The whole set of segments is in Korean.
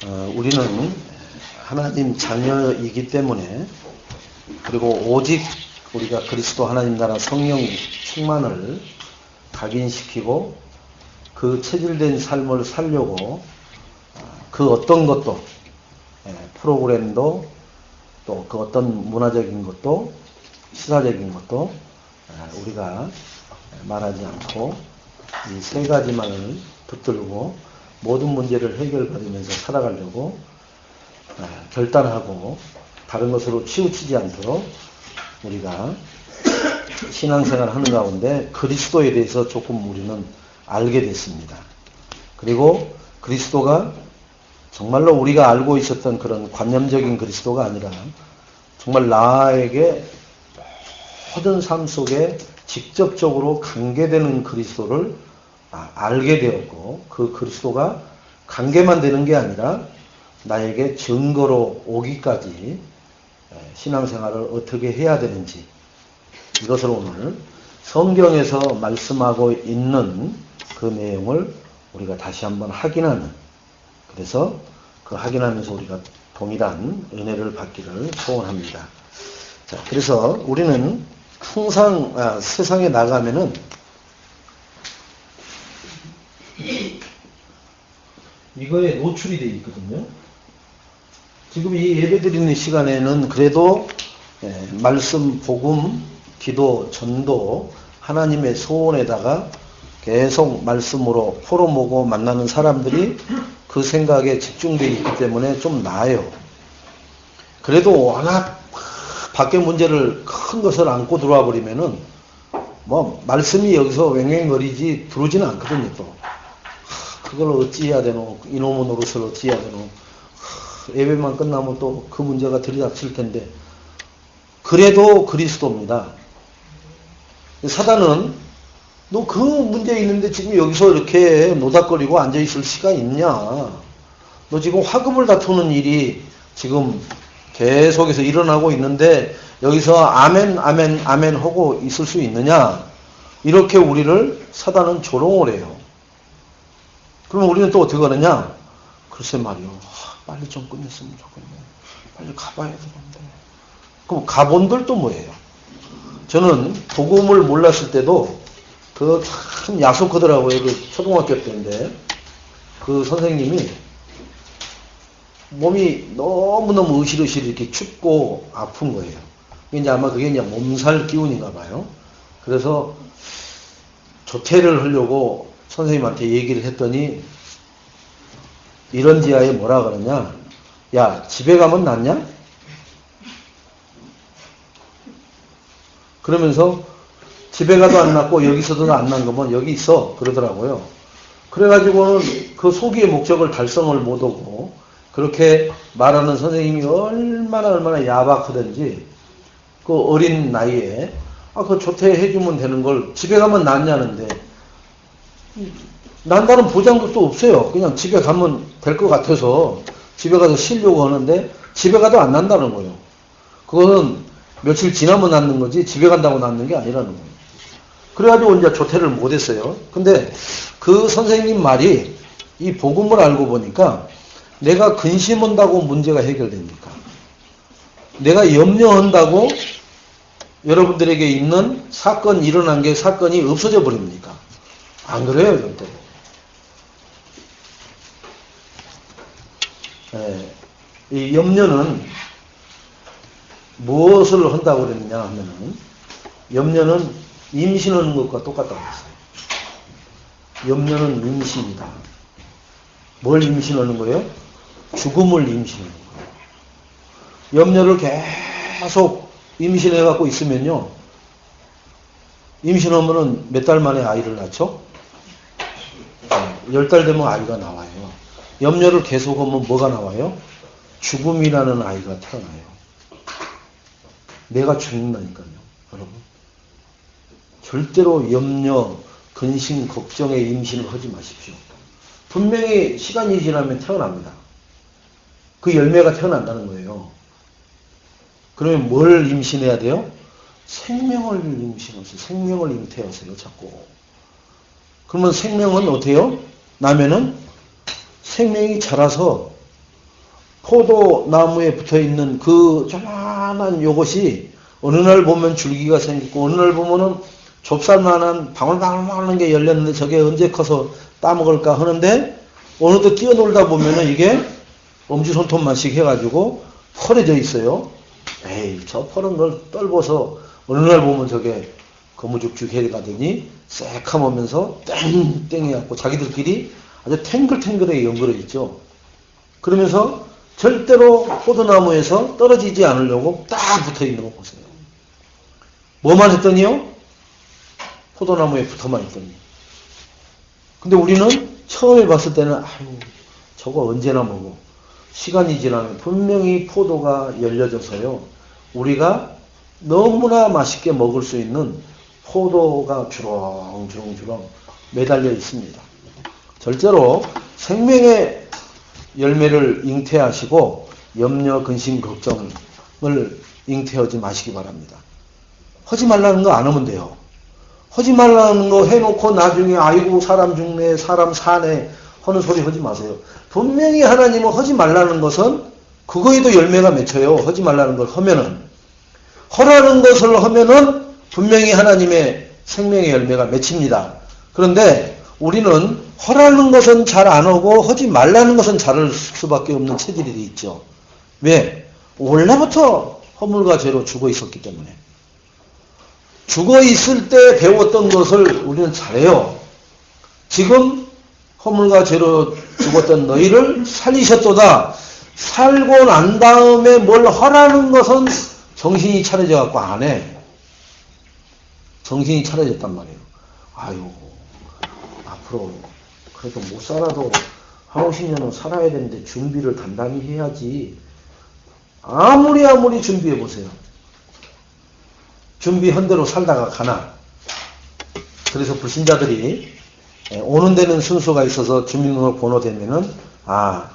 우리는 하나님 자녀이기 때문에, 그리고 오직 우리가 그리스도 하나님 나라 성령 충만을 각인시키고 그 체질된 삶을 살려고 그 어떤 것도, 프로그램도, 또 그 어떤 문화적인 것도, 시사적인 것도 우리가 말하지 않고 이 세 가지만을 붙들고 모든 문제를 해결받으면서 살아가려고 결단하고 다른 것으로 치우치지 않도록 우리가 신앙생활을 하는 가운데 그리스도에 대해서 조금 우리는 알게 됐습니다. 그리고 그리스도가 정말로 우리가 알고 있었던 그런 관념적인 그리스도가 아니라 정말 나에게 모든 삶 속에 직접적으로 관계되는 그리스도를 알게 되었고, 그 그리스도가 관계만 되는 게 아니라 나에게 증거로 오기까지 신앙생활을 어떻게 해야 되는지, 이것을 오늘 성경에서 말씀하고 있는 그 내용을 우리가 다시 한번 확인하는, 그래서 그 확인하면서 우리가 동일한 은혜를 받기를 소원합니다. 자, 그래서 우리는 항상 세상에 나가면은 이거에 노출이 되어 있거든요. 지금 이 예배 드리는 시간에는 그래도 말씀, 복음, 기도, 전도, 하나님의 소원에다가 계속 말씀으로 풀어보고 만나는 사람들이 그 생각에 집중되어 있기 때문에 좀 나아요. 그래도 워낙 밖에 문제를 큰 것을 안고 들어와 버리면은 뭐 말씀이 여기서 왱왱거리지 들어오지는 않거든요. 또 그걸 어찌해야 되노, 이놈의 노릇을 어찌해야 되노, 예배만 끝나면 또 그 문제가 들이닥칠 텐데. 그래도 그리스도입니다. 사단은 너 그 문제 있는데 지금 여기서 이렇게 노닥거리고 앉아있을 시가 있냐, 너 지금 화급을 다투는 일이 지금 계속해서 일어나고 있는데 여기서 아멘 아멘 아멘 하고 있을 수 있느냐, 이렇게 우리를 사단은 조롱을 해요. 그러면 우리는 또 어떻게 하느냐, 글쎄 말이요, 빨리 좀 끝냈으면 좋겠네, 빨리 가봐야 되는데. 그럼 가본들도 뭐예요? 저는 복음을 몰랐을 때도 그 참 약속하더라고요. 그 초등학교 때인데 그 선생님이 몸이 너무너무 으실으실 이렇게 춥고 아픈 거예요. 이제 아마 그게 이제 몸살 기운인가 봐요. 그래서 조퇴를 하려고 선생님한테 얘기를 했더니 이런 지하에 뭐라 그러냐, 야, 집에 가면 낫냐? 그러면서 집에 가도 안 낫고 여기서도 안 난 거면 여기 있어, 그러더라고요. 그래가지고는 그 소기의 목적을 달성을 못하고 그렇게 말하는 선생님이 얼마나 야박하든지 그 어린 나이에 그 조퇴해주면 되는 걸 집에 가면 낫냐는데, 난다는 보장도 또 없어요. 그냥 집에 가면 될 것 같아서 집에 가서 쉬려고 하는데 집에 가도 안 난다는 거예요. 그거는 며칠 지나면 낫는 거지 집에 간다고 낫는 게 아니라는 거예요. 그래가지고 이제 조퇴를 못했어요. 근데 그 선생님 말이 이 복음을 알고 보니까 내가 근심한다고 문제가 해결됩니까? 내가 염려한다고 여러분들에게 있는 사건이 일어난 게 사건이 없어져 버립니까? 안 그래요, 절대. 이 염려는 무엇을 한다고 그랬느냐 하면은, 염려는 임신하는 것과 똑같다고 했어요. 염려는 임신이다. 뭘 임신하는 거예요? 죽음을 임신하는 거예요. 염려를 계속 임신해갖고 있으면요, 임신하면은 몇 달 만에 아이를 낳죠? 10달 되면 아이가 나와요. 염려를 계속하면 뭐가 나와요? 죽음이라는 아이가 태어나요. 내가 죽는다니까요, 여러분. 절대로 염려, 근심, 걱정에 임신을 하지 마십시오. 분명히 시간이 지나면 태어납니다. 그 열매가 태어난다는 거예요. 그러면 뭘 임신해야 돼요? 생명을 임신하세요. 생명을 잉태하세요, 자꾸. 그러면 생명은 어때요? 나면은 생명이 자라서 포도나무에 붙어 있는 그 조그만한 요것이 어느 날 보면 줄기가 생기고 어느 날 보면은 좁쌀만한 방울방울한 게 열렸는데 저게 언제 커서 따먹을까 하는데 어느덧 뛰어놀다 보면은 이게 엄지손톱만씩 해가지고 펄해져 있어요. 에이, 저 펄은 걸 떨궈서 어느 날 보면 저게 거무죽죽 해가더니 새카면서 땡땡 해갖고 자기들끼리 아주 탱글탱글하게 연결해 있죠. 그러면서 절대로 포도나무에서 떨어지지 않으려고 딱 붙어 있는 거 보세요. 뭐만 했더니요? 포도나무에 붙어만 있더니. 근데 우리는 처음에 봤을 때는 아유 저거 언제나 먹어. 시간이 지나면 분명히 포도가 열려져서요. 우리가 너무나 맛있게 먹을 수 있는 포도가 주렁주렁 매달려 있습니다. 절대로 생명의 열매를 잉태하시고 염려, 근심, 걱정을 잉태하지 마시기 바랍니다. 하지 말라는 거 안 하면 돼요. 하지 말라는 거 해놓고 나중에 아이고 사람 죽네 사람 사네 하는 소리 하지 마세요. 분명히 하나님은 하지 말라는 것은 그거에도 열매가 맺혀요. 하지 말라는 걸 하면은. 허라는 것을 하면은 분명히 하나님의 생명의 열매가 맺힙니다. 그런데 우리는 허라는 것은 잘 안 하고 하지 말라는 것은 잘할 수밖에 없는 체질이 있죠. 왜? 원래부터 허물과 죄로 죽어 있었기 때문에. 죽어 있을 때 배웠던 것을 우리는 잘해요. 지금 허물과 죄로 죽었던 너희를 살리셨도다. 살고 난 다음에 뭘 하라는 것은 정신이 차려져 갖고 안 해. 정신이 차려졌단 말이에요. 아유, 앞으로 그래도 못 살아도 한 50년은 살아야 되는데 준비를 단단히 해야지. 아무리 준비해 보세요. 준비한 대로 살다가 가나. 그래서 불신자들이 오는 데는 순서가 있어서 주민등록번호 되면은 아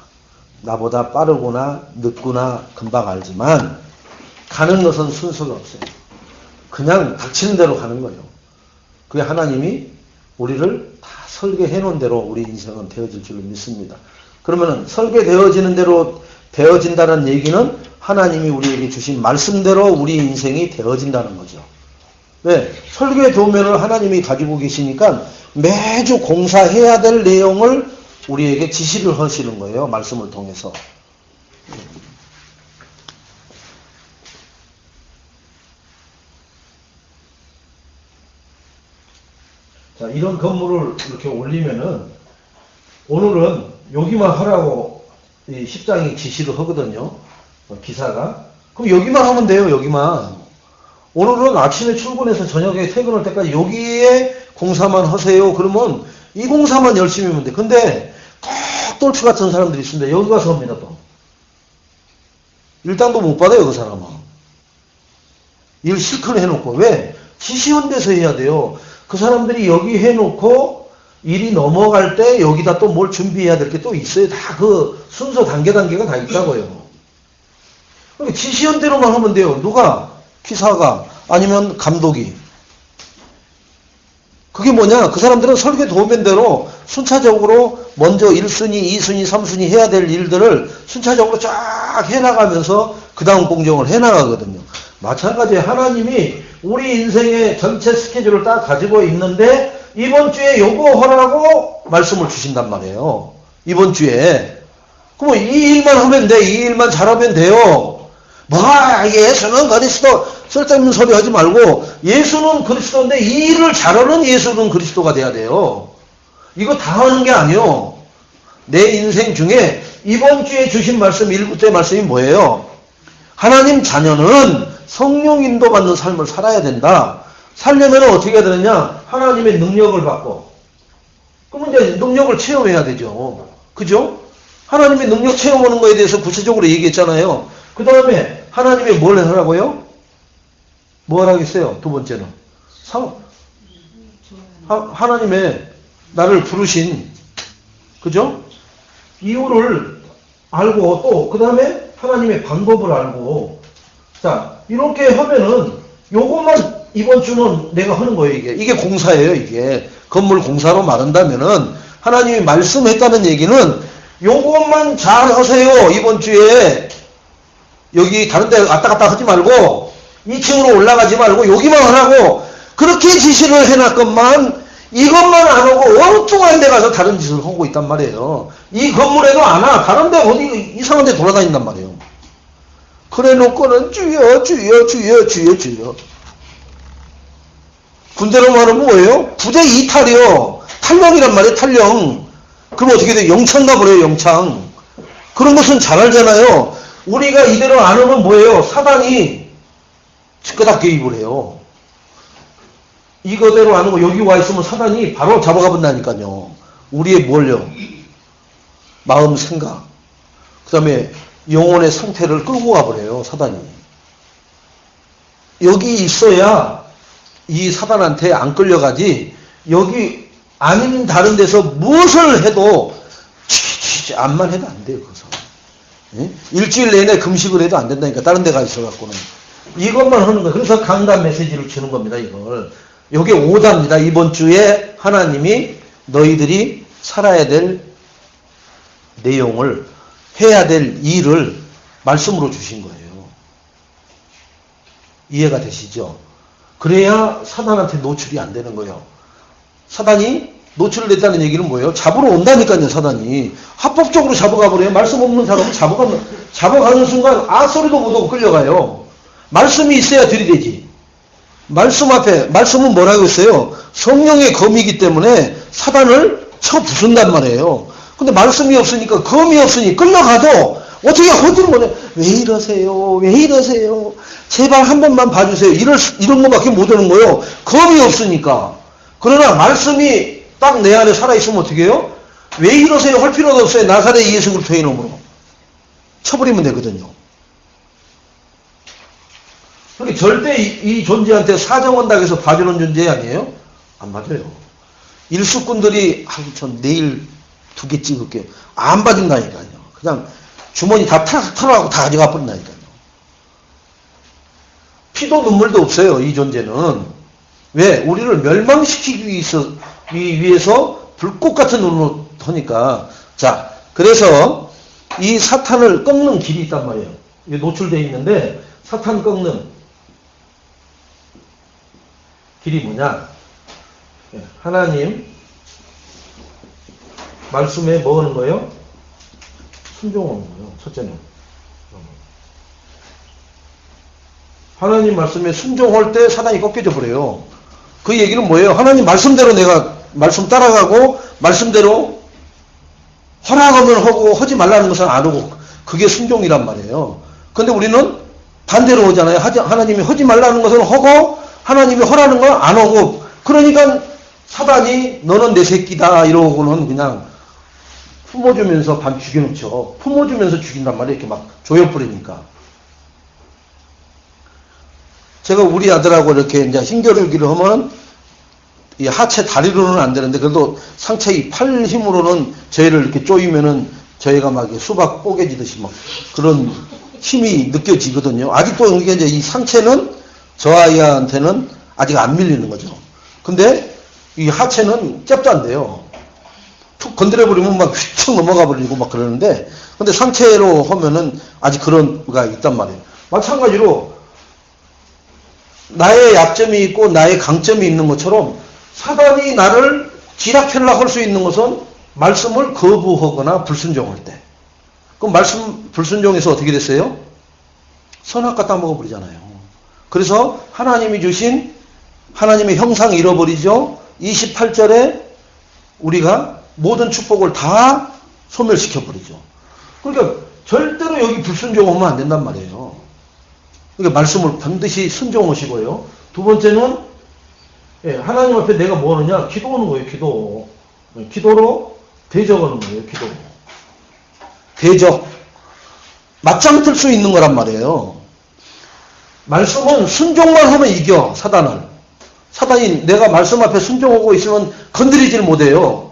나보다 빠르구나 늦구나 금방 알지만 가는 것은 순서가 없어요. 그냥 닥치는 대로 가는 거예요. 그게 하나님이 우리를 다 설계해 놓은 대로 우리 인생은 되어질 줄로 믿습니다. 그러면은 설계되어지는 대로 되어진다는 얘기는 하나님이 우리에게 주신 말씀대로 우리 인생이 되어진다는 거죠. 왜? 설계 도면을 하나님이 가지고 계시니까 매주 공사해야 될 내용을 우리에게 지시를 하시는 거예요. 말씀을 통해서. 자, 이런 건물을 이렇게 올리면은 오늘은 여기만 하라고 이 십장이 지시를 하거든요. 기사가. 그럼 여기만 하면 돼요. 여기만. 오늘은 아침에 출근해서 저녁에 퇴근할 때까지 여기에 공사만 하세요. 그러면 이 공사만 열심히 하면 돼. 근데 꼭 똘추 같은 사람들이 있습니다. 여기 가서 합니다. 또. 일당도 못 받아요. 그 사람은. 일 실컷 해놓고. 왜? 지시한 데서 해야 돼요. 그 사람들이 여기 해놓고 일이 넘어갈 때 여기다 또 뭘 준비해야 될 게 또 있어요. 다 그 순서 단계가 다 있다고요. 그러니까 지시한 대로만 하면 돼요. 누가? 기사가 아니면 감독이. 그게 뭐냐? 그 사람들은 설계 도면대로 순차적으로 먼저 1순위, 2순위, 3순위 해야 될 일들을 순차적으로 쫙 해나가면서 그 다음 공정을 해나가거든요. 마찬가지에 하나님이 우리 인생의 전체 스케줄을 딱 가지고 있는데 이번 주에 요거 하라고 말씀을 주신단 말이에요. 이번 주에. 그럼 이 일만 하면 돼. 이 일만 잘하면 돼요. 예수는 그리스도 쓸데없는 소리 하지 말고 예수는 그리스도인데 이 일을 잘하는 예수는 그리스도가 돼야 돼요. 이거 다 하는 게 아니에요. 내 인생 중에 이번 주에 주신 말씀 1부터의 말씀이 뭐예요? 하나님 자녀는 성령 인도받는 삶을 살아야 된다. 살려면 어떻게 해야 되느냐? 하나님의 능력을 받고. 그러면 이제 능력을 체험해야 되죠. 그죠? 하나님의 능력 체험하는 거에 대해서 구체적으로 얘기했잖아요. 그 다음에 하나님이 뭘 하라고요? 뭐 하라겠어요? 두 번째는. 하나님의 나를 부르신, 그죠? 이유를 알고 또 그 다음에 하나님의 방법을 알고 자 이렇게 하면은 요것만 이번 주는 내가 하는 거예요. 이게 공사예요. 이게 건물 공사로 말한다면은 하나님이 말씀했다는 얘기는 요것만 잘 하세요. 이번 주에 여기 다른 데 왔다 갔다 하지 말고 2층으로 올라가지 말고 여기만 하라고 그렇게 지시를 해놨건만 이것만 안 하고 엉뚱한 데 가서 다른 짓을 하고 있단 말이에요. 이 건물에도 안 와. 다른 데 어디 이상한 데 돌아다닌단 말이에요. 그래 놓고는 주여 주여 주여 주여 주여. 군대로 말하면 뭐예요? 부대 이탈이요. 탈령이란 말이에요. 탈령. 그럼 어떻게 돼요? 영창 가버려요. 영창. 그런 것은 잘 알잖아요. 우리가 이대로 안 하면 뭐예요? 사단이 즉그닥 개입을 해요. 이거대로 안 하고 여기 와 있으면 사단이 바로 잡아가 본다니까요. 우리의 뭘요? 마음 생각. 그 다음에 영혼의 상태를 끌고 가버려요. 사단이. 여기 있어야 이 사단한테 안 끌려가지 여기 아닌 다른 데서 무엇을 해도 암만 해도 안 돼요. 그래서 일주일 내내 금식을 해도 안 된다니까. 다른 데 가 있어갖고는 이것만 하는 거예요. 그래서 강단 메시지를 주는 겁니다. 이걸. 이게 오답니다. 이번 주에 하나님이 너희들이 살아야 될 내용을 해야 될 일을 말씀으로 주신 거예요. 이해가 되시죠? 그래야 사단한테 노출이 안 되는 거예요. 사단이 노출됐다는 얘기는 뭐예요? 잡으러 온다니까요. 사단이 합법적으로 잡아가 버려요. 말씀 없는 사람은 잡아가는 순간 아 소리도 못하고 끌려가요. 말씀이 있어야 들이대지. 말씀 앞에 말씀은 뭐라고 했어요? 성령의 검이기 때문에 사단을 쳐 부순단 말이에요. 근데 말씀이 없으니까 검이 없으니 끌려가도 어떻게 허지를 못해. 왜 이러세요? 왜 이러세요? 제발 한 번만 봐주세요. 이런 것밖에 못 하는 거예요. 검이 없으니까. 그러나 말씀이 딱 내 안에 살아있으면 어떻게 해요? 왜 이러세요? 할 필요도 없어요. 나사렛 예수 그리스도의 이름으로 쳐버리면 되거든요. 그러니까 절대 이 존재한테 사정한다고 해서 봐주는 존재 아니에요? 안 맞아요. 일수꾼들이 전 내일 2개 찍을게요. 안 봐준다니까요. 그냥 주머니 다 털어가고 다 가져가 버린다니까요. 피도 눈물도 없어요. 이 존재는. 왜? 우리를 멸망시키기 위해서 불꽃 같은 눈으로 하니까. 자, 그래서 이 사탄을 꺾는 길이 있단 말이에요. 이게 노출되어 있는데 사탄 꺾는 길이 뭐냐? 하나님 말씀에 뭐 하는 거예요? 순종하는 거예요. 첫째는. 하나님 말씀에 순종할 때 사단이 꺾여져 버려요. 그 얘기는 뭐예요? 하나님 말씀대로 내가 말씀 따라가고 말씀대로 허락하면 하고 하지 말라는 것은 안 하고 그게 순종이란 말이에요. 근데 우리는 반대로 하잖아요. 하나님이 하지 말라는 것은 하고 하나님이 허라는 건 안 하고 그러니까 사단이 너는 내 새끼다 이러고는 그냥 품어주면서 반 죽여놓죠. 품어주면서 죽인단 말이에요. 이렇게 막 조여버리니까. 제가 우리 아들하고 이렇게 이제 힘겨루기를 하면 이 하체 다리로는 안 되는데 그래도 상체 이 팔 힘으로는 저희를 이렇게 쪼이면은 저희가 막 수박 뽀개지듯이 막 그런 힘이 느껴지거든요. 아직도 이게 이제 이 상체는 저 아이한테는 아직 안 밀리는 거죠. 근데 이 하체는 잽도 안 돼요. 툭 건드려버리면 막 휙 넘어가 버리고 막 그러는데 근데 상체로 하면은 아직 그런 거가 있단 말이에요. 마찬가지로 나의 약점이 있고 나의 강점이 있는 것처럼 사단이 나를 지락펴락 할 수 있는 것은 말씀을 거부하거나 불순종할 때. 그럼 말씀 불순종해서 어떻게 됐어요? 선악과 따먹어버리잖아요. 그래서 하나님이 주신 하나님의 형상 잃어버리죠. 28절에 우리가 모든 축복을 다 소멸시켜버리죠. 그러니까 절대로 여기 불순종하면 안 된단 말이에요. 그러니까 말씀을 반드시 순종하시고요. 두 번째는 하나님 앞에 내가 뭐 하느냐? 기도하는 거예요. 기도. 기도로 대적하는 거예요. 기도로. 대적. 맞짱 틀 수 있는 거란 말이에요. 말씀은 순종만 하면 이겨. 사단을. 사단이 내가 말씀 앞에 순종하고 있으면 건드리지를 못해요.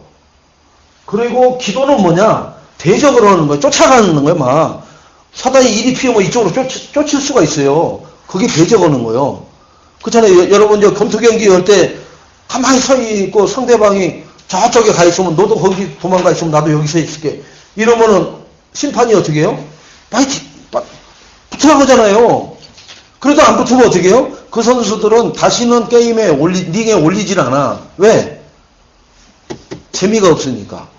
그리고 기도는 뭐냐? 대적을 하는 거예요. 쫓아가는 거예요. 막. 사단이 이리 피우면 이쪽으로 쫓을 수가 있어요. 그게 대적하는 거예요. 그렇잖아요. 여러분 이제 검투 경기 할 때 가만히 서 있고 상대방이 저쪽에 가 있으면 너도 거기 도망가 있으면 나도 여기 서 있을게. 이러면은 심판이 어떻게 해요? 붙으라고 하잖아요. 그래도 안 붙으면 어떻게 해요? 그 선수들은 다시는 게임에 링에 올리질 않아. 왜? 재미가 없으니까.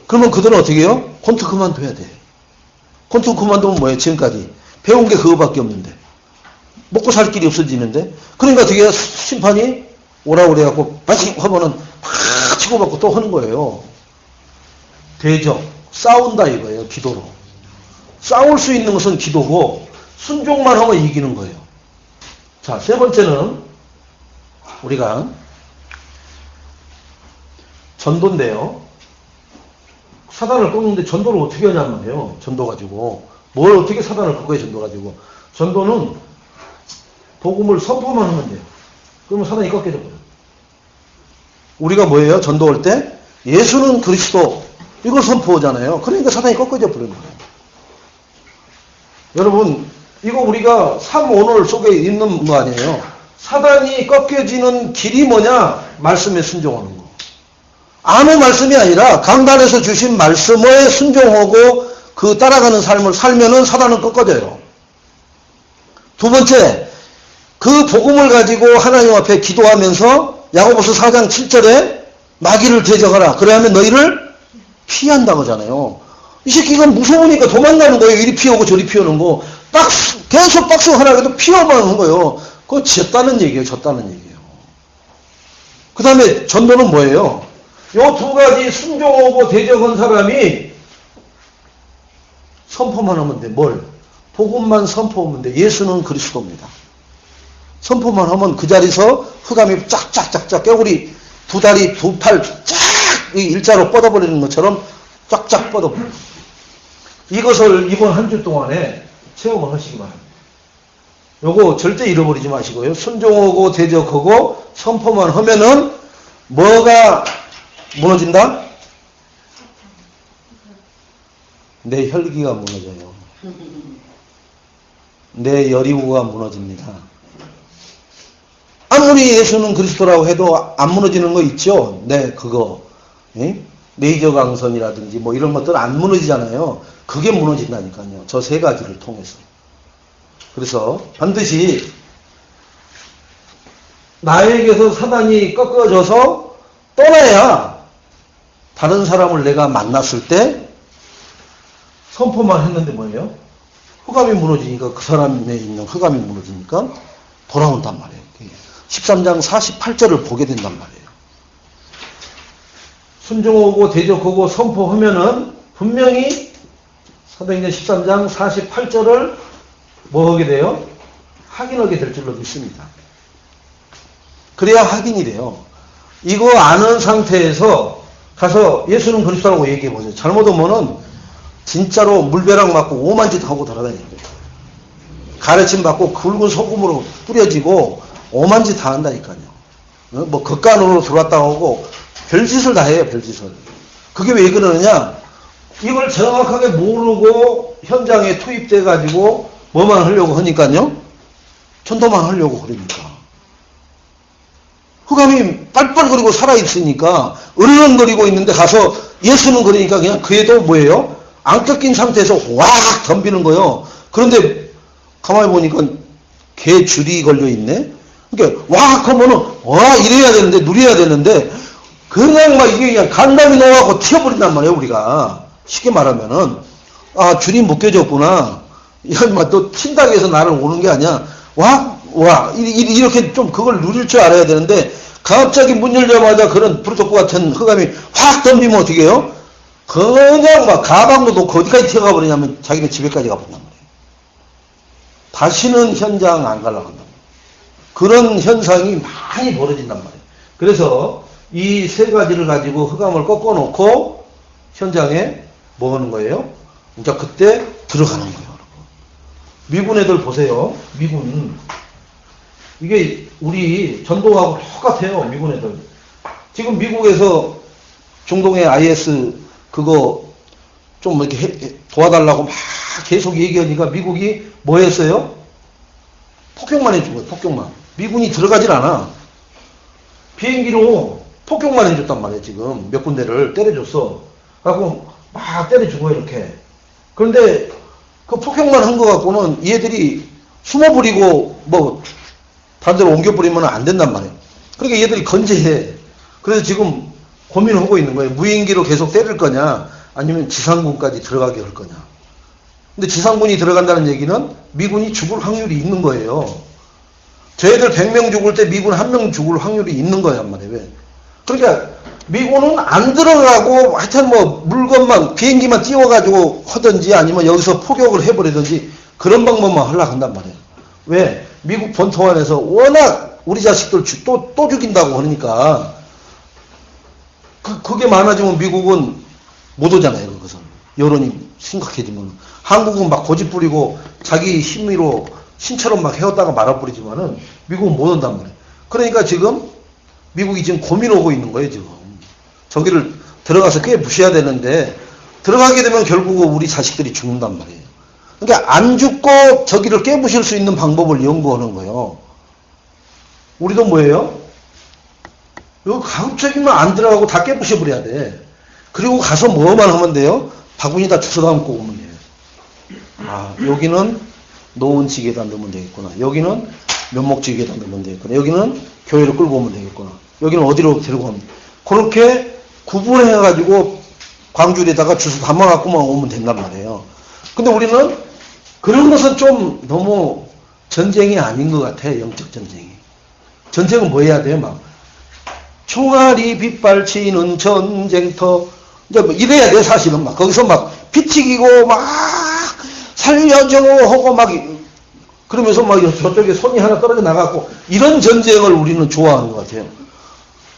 그러면 그들은 어떻게 해요? 콘트 그만둬야 돼. 콘트 그만두면 뭐예요? 지금까지 배운 게 그거밖에 없는데. 먹고 살 길이 없어지는데. 그러니까 어떻게 해요? 심판이 오라고 그래갖고 빠징 하면은 팍 치고받고 또 하는 거예요. 대적. 싸운다 이거예요. 기도로. 싸울 수 있는 것은 기도고 순종만 하면 이기는 거예요. 자, 세 번째는 우리가 전도인데요. 사단을 꺾는데 전도를 어떻게 하냐면 말이에요. 전도 가지고. 뭘 어떻게 사단을 꺾어요, 전도 가지고. 전도는 복음을 선포만 하면 돼요. 그러면 사단이 꺾여져 버려요. 우리가 뭐예요? 전도할 때? 예수는 그리스도. 이걸 선포하잖아요. 그러니까 사단이 꺾어져 버리는 거예요. 여러분, 이거 우리가 3오늘 속에 있는 거 아니에요? 사단이 꺾여지는 길이 뭐냐? 말씀에 순종하는 거. 아무 말씀이 아니라 강단에서 주신 말씀에 순종하고 그 따라가는 삶을 살면은 사단은 꺾어져요. 두 번째, 그 복음을 가지고 하나님 앞에 기도하면서 야고보서 4장 7절에 마귀를 대적하라. 그래야면 너희를 피한다고 하잖아요. 이 새끼가 무서우니까 도망가는 거예요. 이리 피하고 저리 피하는 거. 계속 박수 하나 해도 피하만 하는 거예요. 그거 졌다는 얘기예요. 졌다는 얘기예요. 그 다음에 전도는 뭐예요? 요 두 가지 순종하고 대적한 사람이 선포만 하면 돼. 뭘? 복음만 선포하면 돼. 예수는 그리스도입니다. 선포만 하면 그 자리에서 흑암이 쫙쫙쫙쫙 깨구리 두 다리 두 팔 쫙 일자로 뻗어버리는 것처럼 쫙쫙 뻗어버려요. 이것을 이번 한 주 동안에 체험을 하시기 바랍니다. 요거 절대 잃어버리지 마시고요. 순종하고 대적하고 선포만 하면은 뭐가 무너진다? 내 혈기가 무너져요. 내 여리구가 무너집니다. 아무리 예수는 그리스도라고 해도 안 무너지는 거 있죠? 네, 그거. 레이저 강선이라든지 뭐 이런 것들 안 무너지잖아요. 그게 무너진다니까요. 저 세 가지를 통해서. 그래서 반드시 나에게서 사단이 꺾어져서 떠나야 다른 사람을 내가 만났을 때 선포만 했는데 뭐예요? 흑암이 무너지니까 그 사람에 있는 흑암이 무너지니까 돌아온단 말이에요. 13장 48절을 보게 된단 말이에요. 순종하고 대적하고 선포하면은 분명히 사도행전 13장 48절을 뭐 하게 돼요? 확인하게 될 줄로 믿습니다. 그래야 확인이 돼요. 이거 아는 상태에서 가서 예수는 그리스도라고 얘기해 보세요. 잘못하면은 진짜로 물벼락 맞고 오만 짓 하고 돌아다니는 거예요. 가르침 받고 굵은 소금으로 뿌려지고 오만 짓 다 한다니까요. 뭐 극간으로 들어왔다 오고 별짓을 다 해요. 별짓을. 그게 왜 그러느냐? 이걸 정확하게 모르고 현장에 투입돼 가지고 뭐만 하려고 하니까요. 전도만 하려고 그러니까. 흑암이 빨빨거리고 살아있으니까 으르렁거리고 있는데 가서 예수는 그러니까 그냥 그애도 뭐예요? 안 꺾인 상태에서 왁 덤비는 거예요. 그런데 가만히 보니까 개 줄이 걸려있네? 그러니까 왁 하면은 와 이래야 되는데 누려야 되는데 그냥 막 이게 그냥 간담이 넣어갖고 튀어버린단 말이에요. 우리가 쉽게 말하면은 아 줄이 묶여졌구나. 이건 막 또 튄다고 해서 나를 오는 게 아니야. 와 이렇게 좀 그걸 누릴 줄 알아야 되는데 갑자기 문 열자마자 그런 브루토프 같은 흑암이 확 덤비면 어떻게 해요? 그냥 막 가방도 놓고 어디까지 튀어가 버리냐면 자기네 집에까지 가버린단 말이에요. 다시는 현장 안 가려고 한단 말이에요. 그런 현상이 많이 벌어진단 말이에요. 그래서 이 세 가지를 가지고 흑암을 꺾어놓고 현장에 뭐 하는 거예요? 이제 그때 들어가는 거예요. 미군 애들 보세요. 미군. 이게 우리 전도하고 똑같아요. 미군 애들. 지금 미국에서 중동의 IS 그거 좀 이렇게 도와달라고 막 계속 얘기하니까 미국이 뭐 했어요? 폭격만 해준 거예요. 폭격만. 미군이 들어가질 않아. 비행기로 폭격만 해줬단 말이에요. 지금 몇 군데를 때려줬어. 그래갖고 막 때려주고 이렇게. 그런데 그 폭행만 한 거 갖고는 얘들이 숨어버리고 뭐 반대로 옮겨버리면 안 된단 말이에요. 그러니까 얘들이 건재해. 그래서 지금 고민하고 있는 거예요. 무인기로 계속 때릴 거냐 아니면 지상군까지 들어가게 할 거냐. 근데 지상군이 들어간다는 얘기는 미군이 죽을 확률이 있는 거예요. 저희들 100명 죽을 때 미군 1명 죽을 확률이 있는 거란 말이에요. 왜? 그러니까 미군은 안 들어가고 하여튼 뭐 물건만 비행기만 띄워가지고 하든지 아니면 여기서 포격을 해버리든지 그런 방법만 하려고 한단 말이에요. 왜? 미국 본토 안에서 워낙 우리 자식들 또 죽인다고 하니까 그게 많아지면 미국은 못 오잖아요. 그것은 여론이 심각해지면. 한국은 막 고집 부리고 자기 힘으로 신처럼 막 해왔다가 말아버리지만은 미국은 못 온단 말이에요. 그러니까 지금 미국이 지금 고민하고 있는 거예요. 지금 저기를 들어가서 꽤 부셔야 되는데 들어가게 되면 결국은 우리 자식들이 죽는단 말이에요. 그러니까 안 죽고 저기를 깨부실 수 있는 방법을 연구하는 거예요. 우리도 뭐예요? 이거 가급적이면 안 들어가고 다 깨부셔버려야 돼. 그리고 가서 뭐만 하면 돼요? 바구니다 주워 담고 오면 돼요. 아, 여기는 노은지게다 넣으면 되겠구나. 여기는 면목지게다 넣으면 되겠구나. 여기는 교회를 끌고 오면 되겠구나. 여기는 어디로 데리고 가면 그렇게 구분해가지고 광주에다가 주워 담아갖고만 오면 된단 말이에요. 근데 우리는 그런 것은 좀 너무 전쟁이 아닌 것 같아. 영적 전쟁이. 전쟁은 뭐 해야 돼요? 막 총알이 빗발치는 전쟁터 이제 뭐 이래야 돼. 사실은 막 거기서 막 피 튀기고 막 살려줘 하고 막 그러면서 막 저쪽에 손이 하나 떨어져 나가고 이런 전쟁을 우리는 좋아하는 것 같아요.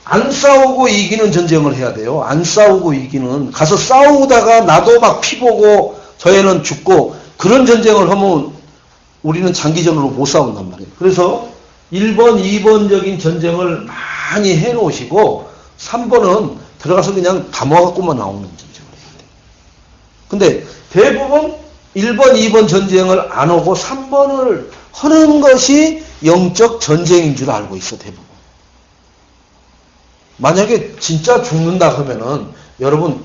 안 싸우고 이기는 전쟁을 해야 돼요. 안 싸우고 이기는. 가서 싸우다가 나도 막 피 보고 저 애는 죽고 그런 전쟁을 하면 우리는 장기전으로 못 싸운단 말이에요. 그래서 1번, 2번적인 전쟁을 많이 해놓으시고 3번은 들어가서 그냥 감아갖고만 나오는 전쟁을 해야 돼요. 근데 대부분 1번, 2번 전쟁을 안 하고 3번을 하는 것이 영적 전쟁인 줄 알고 있어, 대부분. 만약에 진짜 죽는다 하면은 여러분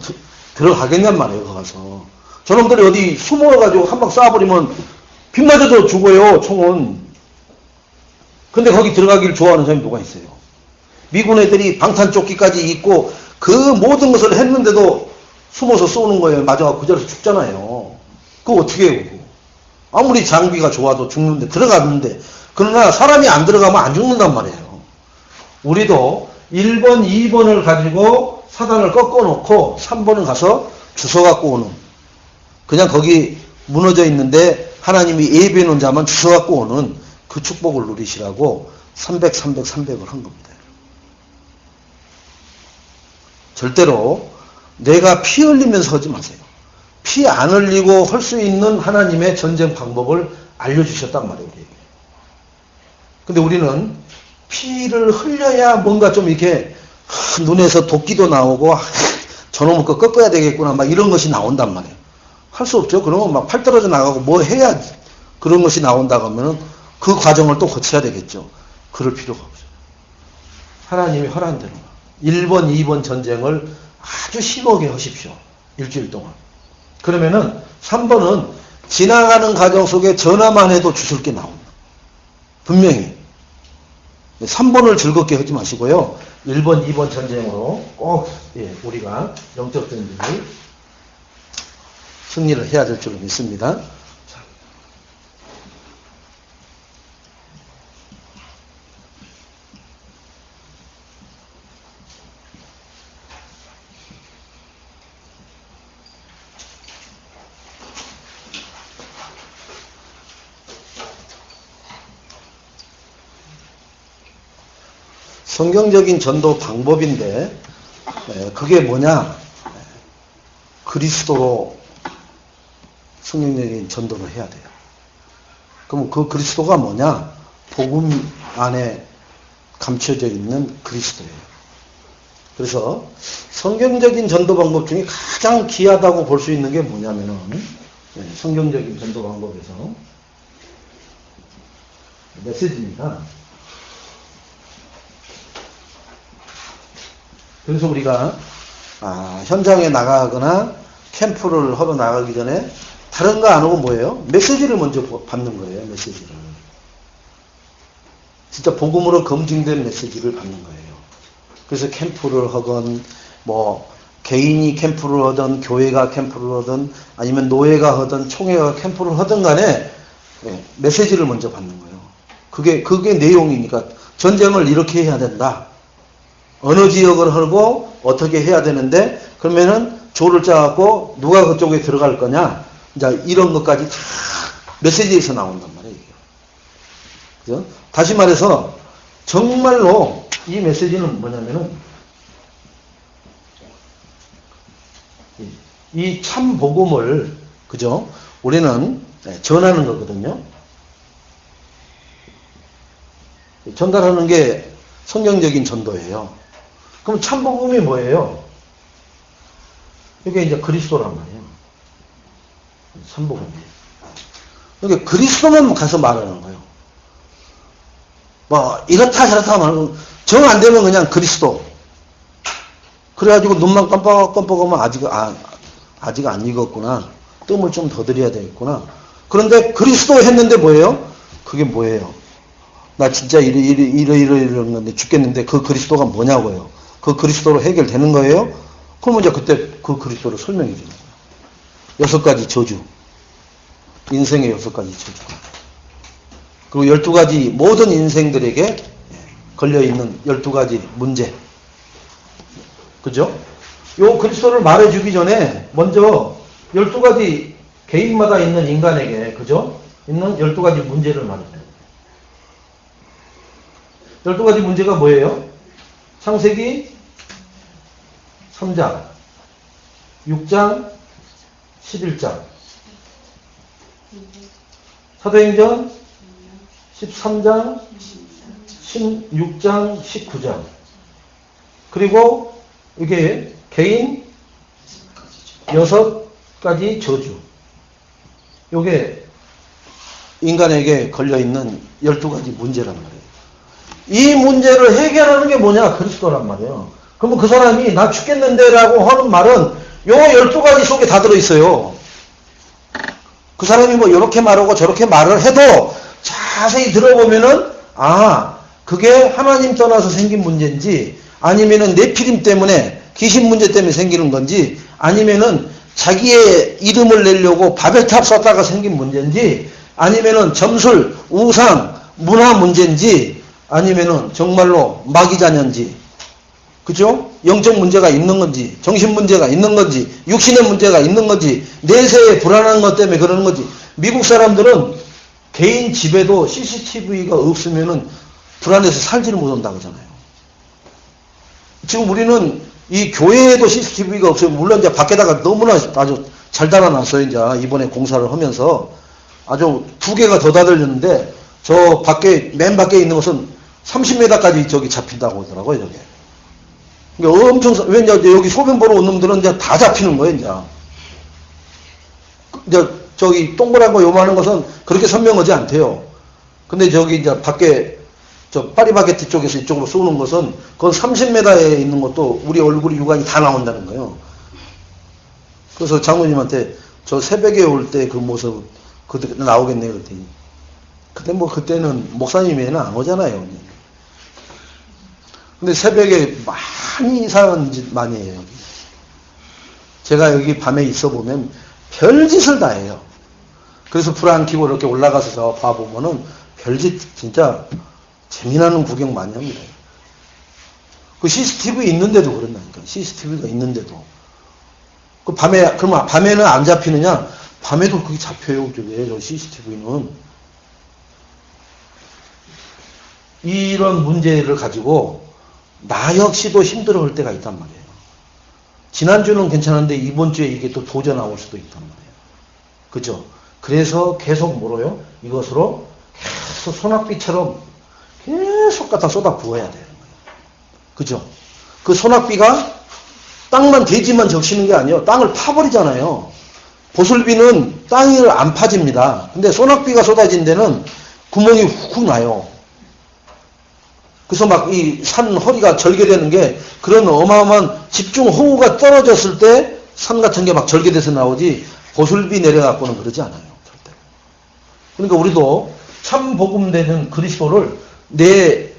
들어가겠냔 말이에요, 거기 가서. 저놈들이 어디 숨어가지고 한 방 쏴버리면 빗 맞아도 죽어요, 총은. 근데 거기 들어가기를 좋아하는 사람이 누가 있어요? 미군 애들이 방탄조끼까지 입고 그 모든 것을 했는데도 숨어서 쏘는 거예요. 맞아가 그 자리에서 죽잖아요. 그거 어떻게 해요? 그거? 아무리 장비가 좋아도 죽는데 들어갔는데 그러나 사람이 안 들어가면 안 죽는단 말이에요. 우리도 1번, 2번을 가지고 사단을 꺾어놓고 3번을 가서 주워 갖고 오는 그냥 거기 무너져 있는데 하나님이 예배놓은 자만 주워 갖고 오는 그 축복을 누리시라고 300, 300, 300을 한 겁니다. 절대로 내가 피 흘리면서 하지 마세요. 피 안 흘리고 할 수 있는 하나님의 전쟁 방법을 알려주셨단 말이에요. 우리에게. 근데 우리는 피를 흘려야 뭔가 좀 이렇게 눈에서 도끼도 나오고 저놈의 거 꺾어야 되겠구나 막 이런 것이 나온단 말이에요. 할 수 없죠. 그러면 막 팔 떨어져 나가고 뭐 해야 그런 것이 나온다고 하면은 그 과정을 또 거쳐야 되겠죠. 그럴 필요가 없어요. 하나님이 허락한 대로 1번, 2번 전쟁을 아주 심하게 하십시오. 일주일 동안. 그러면은 3번은 지나가는 과정 속에 전화만 해도 주술 게 나옵니다. 분명히. 3번을 즐겁게 하지 마시고요. 1번, 2번 전쟁으로 꼭 우리가 영적 전쟁을 승리를 해야 될 줄 믿습니다. 성경적인 전도 방법인데 그게 뭐냐? 그리스도로 성경적인 전도를 해야 돼요. 그럼 그 그리스도가 뭐냐? 복음 안에 감춰져 있는 그리스도예요. 그래서 성경적인 전도 방법 중에 가장 귀하다고 볼 수 있는 게 뭐냐면은 성경적인 전도 방법에서 메시지입니다. 그래서 우리가 현장에 나가거나 캠프를 하러 나가기 전에 다른 거 안 오고 뭐예요? 메시지를 먼저 받는 거예요. 메시지를. 진짜 복음으로 검증된 메시지를 받는 거예요. 그래서 캠프를 하건 뭐 개인이 캠프를 하든 교회가 캠프를 하든 아니면 노예가 하든 총회가 캠프를 하든 간에 메시지를 먼저 받는 거예요. 그게 내용이니까 전쟁을 이렇게 해야 된다. 어느 지역을 하고 어떻게 해야 되는데 그러면은 조를 짜갖고 누가 그쪽에 들어갈 거냐. 이제 이런 것까지 다 메시지에서 나온단 말이에요. 그죠? 다시 말해서 정말로 이 메시지는 뭐냐면은 이 참 복음을 그죠? 우리는 전하는 거거든요. 전달하는 게 성경적인 전도예요. 그럼 참 복음이 뭐예요? 이게 이제 그리스도란 말이에요. 참 복음이. 그러니까 그리스도만 가서 말하는 거예요. 뭐 이렇다 저렇다 말고 정 안 되면 그냥 그리스도. 그래가지고 눈만 깜빡하면 아직 안 익었구나. 뜸을 좀 더 들여야 되겠구나. 그런데 그리스도 했는데 뭐예요? 그게 뭐예요? 나 진짜 이런 건데 죽겠는데 그 그리스도가 뭐냐고요? 그 그리스도로 해결되는 거예요? 그러면 이제 그때 그 그리스도를 설명해 주는 거예요. 6가지 저주. 인생의 6가지 저주. 그리고 12가지 모든 인생들에게 걸려있는 12가지 문제. 그죠? 요 그리스도를 말해주기 전에 먼저 12가지 개인마다 있는 인간에게, 그죠? 있는 12가지 문제를 말해줘요. 12가지 문제가 뭐예요? 창세기 3장, 6장, 11장, 사도행전 13장, 16장, 19장. 그리고 이게 개인 6가지 저주. 이게 인간에게 걸려있는 12가지 문제란 말이에요. 이 문제를 해결하는 게 뭐냐? 그리스도란 말이에요. 그러면 그 사람이 나 죽겠는데 라고 하는 말은 요 12가지 속에 다 들어있어요. 그 사람이 뭐 이렇게 말하고 저렇게 말을 해도 자세히 들어보면은 그게 하나님 떠나서 생긴 문제인지 아니면은 네피림 때문에 귀신 문제 때문에 생기는 건지 아니면은 자기의 이름을 내려고 바벨탑 썼다가 생긴 문제인지 아니면은 점술, 우상, 문화 문제인지 아니면은 정말로 마귀자녀인지 그죠? 영적 문제가 있는 건지 정신 문제가 있는 건지 육신의 문제가 있는 건지 내세에 불안한 것 때문에 그러는 건지 미국 사람들은 개인 집에도 CCTV가 없으면은 불안해서 살지를 못한다고 하잖아요. 지금 우리는 이 교회에도 CCTV가 없어요. 물론 이제 밖에다가 너무나 아주 잘 달아놨어요. 이제 이번에 공사를 하면서 아주 2개가 더 달렸는데 저 밖에 맨 밖에 있는 것은 30m까지 저기 잡힌다고 하더라고요. 저게. 그러니까 엄청 왜냐 여기 소변 보러 온 놈들은 이제 다 잡히는 거예요. 이제 저기 동그란 거 요만한 것은 그렇게 선명하지 않대요. 근데 저기 이제 밖에 저 파리바게트 쪽에서 이쪽으로 쏘는 것은 그건 30m에 있는 것도 우리 얼굴이 육안이 다 나온다는 거예요. 그래서 장모님한테 저 새벽에 올 때 그 모습 그때 나오겠네 그랬더니 그때 뭐 그때는 목사님에는 안 오잖아요. 근데 새벽에 많이 이상한 짓 많이 해요. 여기. 제가 여기 밤에 있어 보면 별짓을 다 해요. 그래서 불 안 켜고 이렇게 올라가서 저 봐보면은 별짓 진짜 재미나는 구경 많이 합니다. 그 CCTV 있는데도 그런다니까. CCTV가 있는데도. 그 그럼 밤에는 안 잡히느냐? 밤에도 그게 잡혀요. 저게, 저 CCTV는. 이런 문제를 가지고 나 역시도 힘들어 할 때가 있단 말이에요. 지난주는 괜찮은데 이번 주에 이게 또 도저 나올 수도 있단 말이에요. 그죠? 그래서 계속 뭐로요? 이것으로 계속 소낙비처럼 계속 갖다 쏟아 부어야 되는 거예요. 그죠? 그 소낙비가 땅만 대지만 적시는 게 아니에요. 땅을 파버리잖아요. 보슬비는 땅을 안 파집니다. 근데 소낙비가 쏟아진 데는 구멍이 훅 나요. 그래서 막 이 산 허리가 절개되는 게 그런 어마어마한 집중호우가 떨어졌을 때 산 같은 게 막 절개돼서 나오지 보슬비 내려갖고는 그러지 않아요. 절대. 그러니까 우리도 참 복음되는 그리스도를 내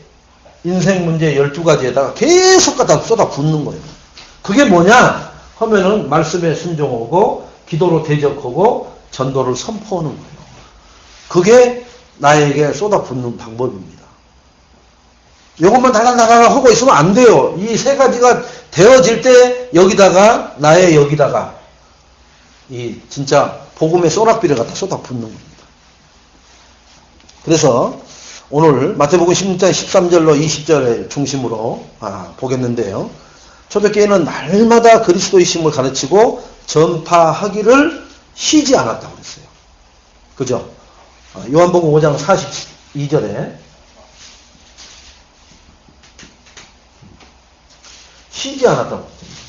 인생 문제 12가지에다가 계속 갖다 쏟아 붓는 거예요. 그게 뭐냐 하면은 말씀에 순종하고 기도로 대적하고 전도를 선포하는 거예요. 그게 나에게 쏟아 붓는 방법입니다. 이것만 달달달달 하고 있으면 안 돼요. 이 세 가지가 되어질 때 여기다가 나의 여기다가 이 진짜 복음의 소낙비를 갖다 쏟아 붓는 겁니다. 그래서 오늘 마태복음 16장 13절로 20절을 중심으로 보겠는데요. 초대교회는 날마다 그리스도의 심을 가르치고 전파하기를 쉬지 않았다고 그랬어요. 그죠? 요한복음 5장 42절에 쉬지 않았다고 그랬습니다.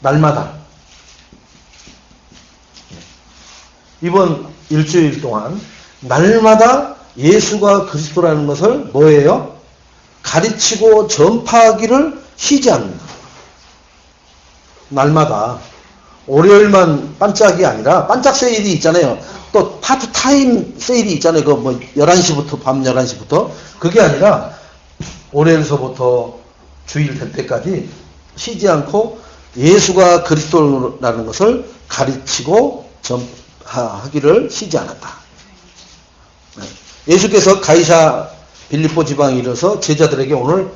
날마다. 이번 일주일 동안 날마다 예수가 그리스도라는 것을 뭐예요? 가르치고 전파하기를 쉬지 않는다. 날마다. 월요일만 반짝이 아니라 반짝 세일이 있잖아요. 또 파트타임 세일이 있잖아요. 그 뭐 11시부터 밤 11시부터. 그게 아니라 월요일서부터 주일 될 때까지 쉬지 않고 예수가 그리스도라는 것을 가르치고 전하기를 쉬지 않았다. 예수께서 가이사 빌립보 지방에 이르러서 제자들에게 오늘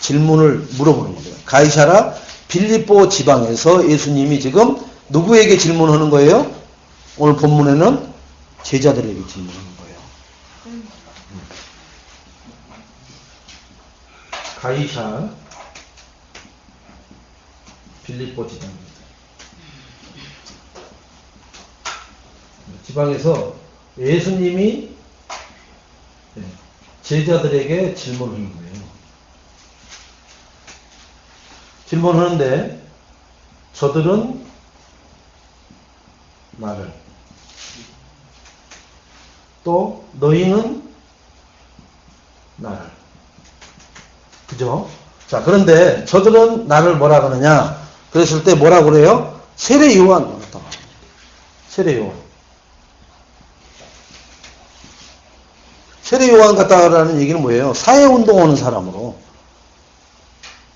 질문을 물어보는 겁니다. 가이사라 빌립보 지방에서 예수님이 지금 누구에게 질문하는 거예요? 오늘 본문에는 제자들에게 질문하는 거예요. 가이사 빌립보 지방입니다. 지방에서 예수님이 제자들에게 질문하는 거예요. 질문하는데 저들은 나를 또 너희는 나를 그죠? 자 그런데 저들은 나를 뭐라 그러냐 그랬을 때 뭐라 그래요? 세례 요한 세례 요한 세례 요한 같다라는 얘기는 뭐예요? 사회운동하는 사람으로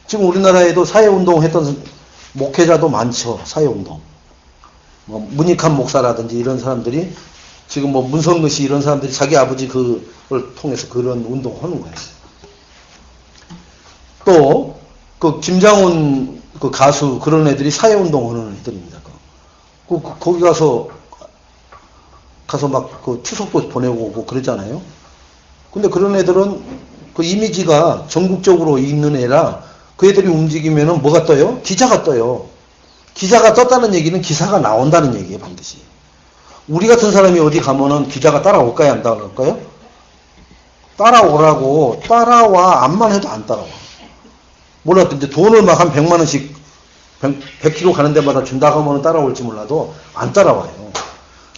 지금 우리나라에도 사회운동 했던 목회자도 많죠. 사회운동. 뭐 문익한 목사라든지 이런 사람들이 지금 뭐 문성근 씨 이런 사람들이 자기 아버지 그걸 통해서 그런 운동을 하는 거예요. 또 그 김장훈 그 가수 그런 애들이 사회운동 하는 애들입니다. 거기 가서 막 그 추석도 보내고 오고 그러잖아요. 근데 그런 애들은 그 이미지가 전국적으로 있는 애라 그 애들이 움직이면은 뭐가 떠요? 기사가 떠요. 기사가 떴다는 얘기는 기사가 나온다는 얘기예요, 반드시. 우리 같은 사람이 어디 가면은 기자가 따라올까요, 안 따라올까요? 따라오라고, 따라와, 암만 해도 안 따라와. 몰라, 근데 돈을 막 한 100만 원씩, 100km 가는 데마다 준다고 하면 따라올지 몰라도 안 따라와요.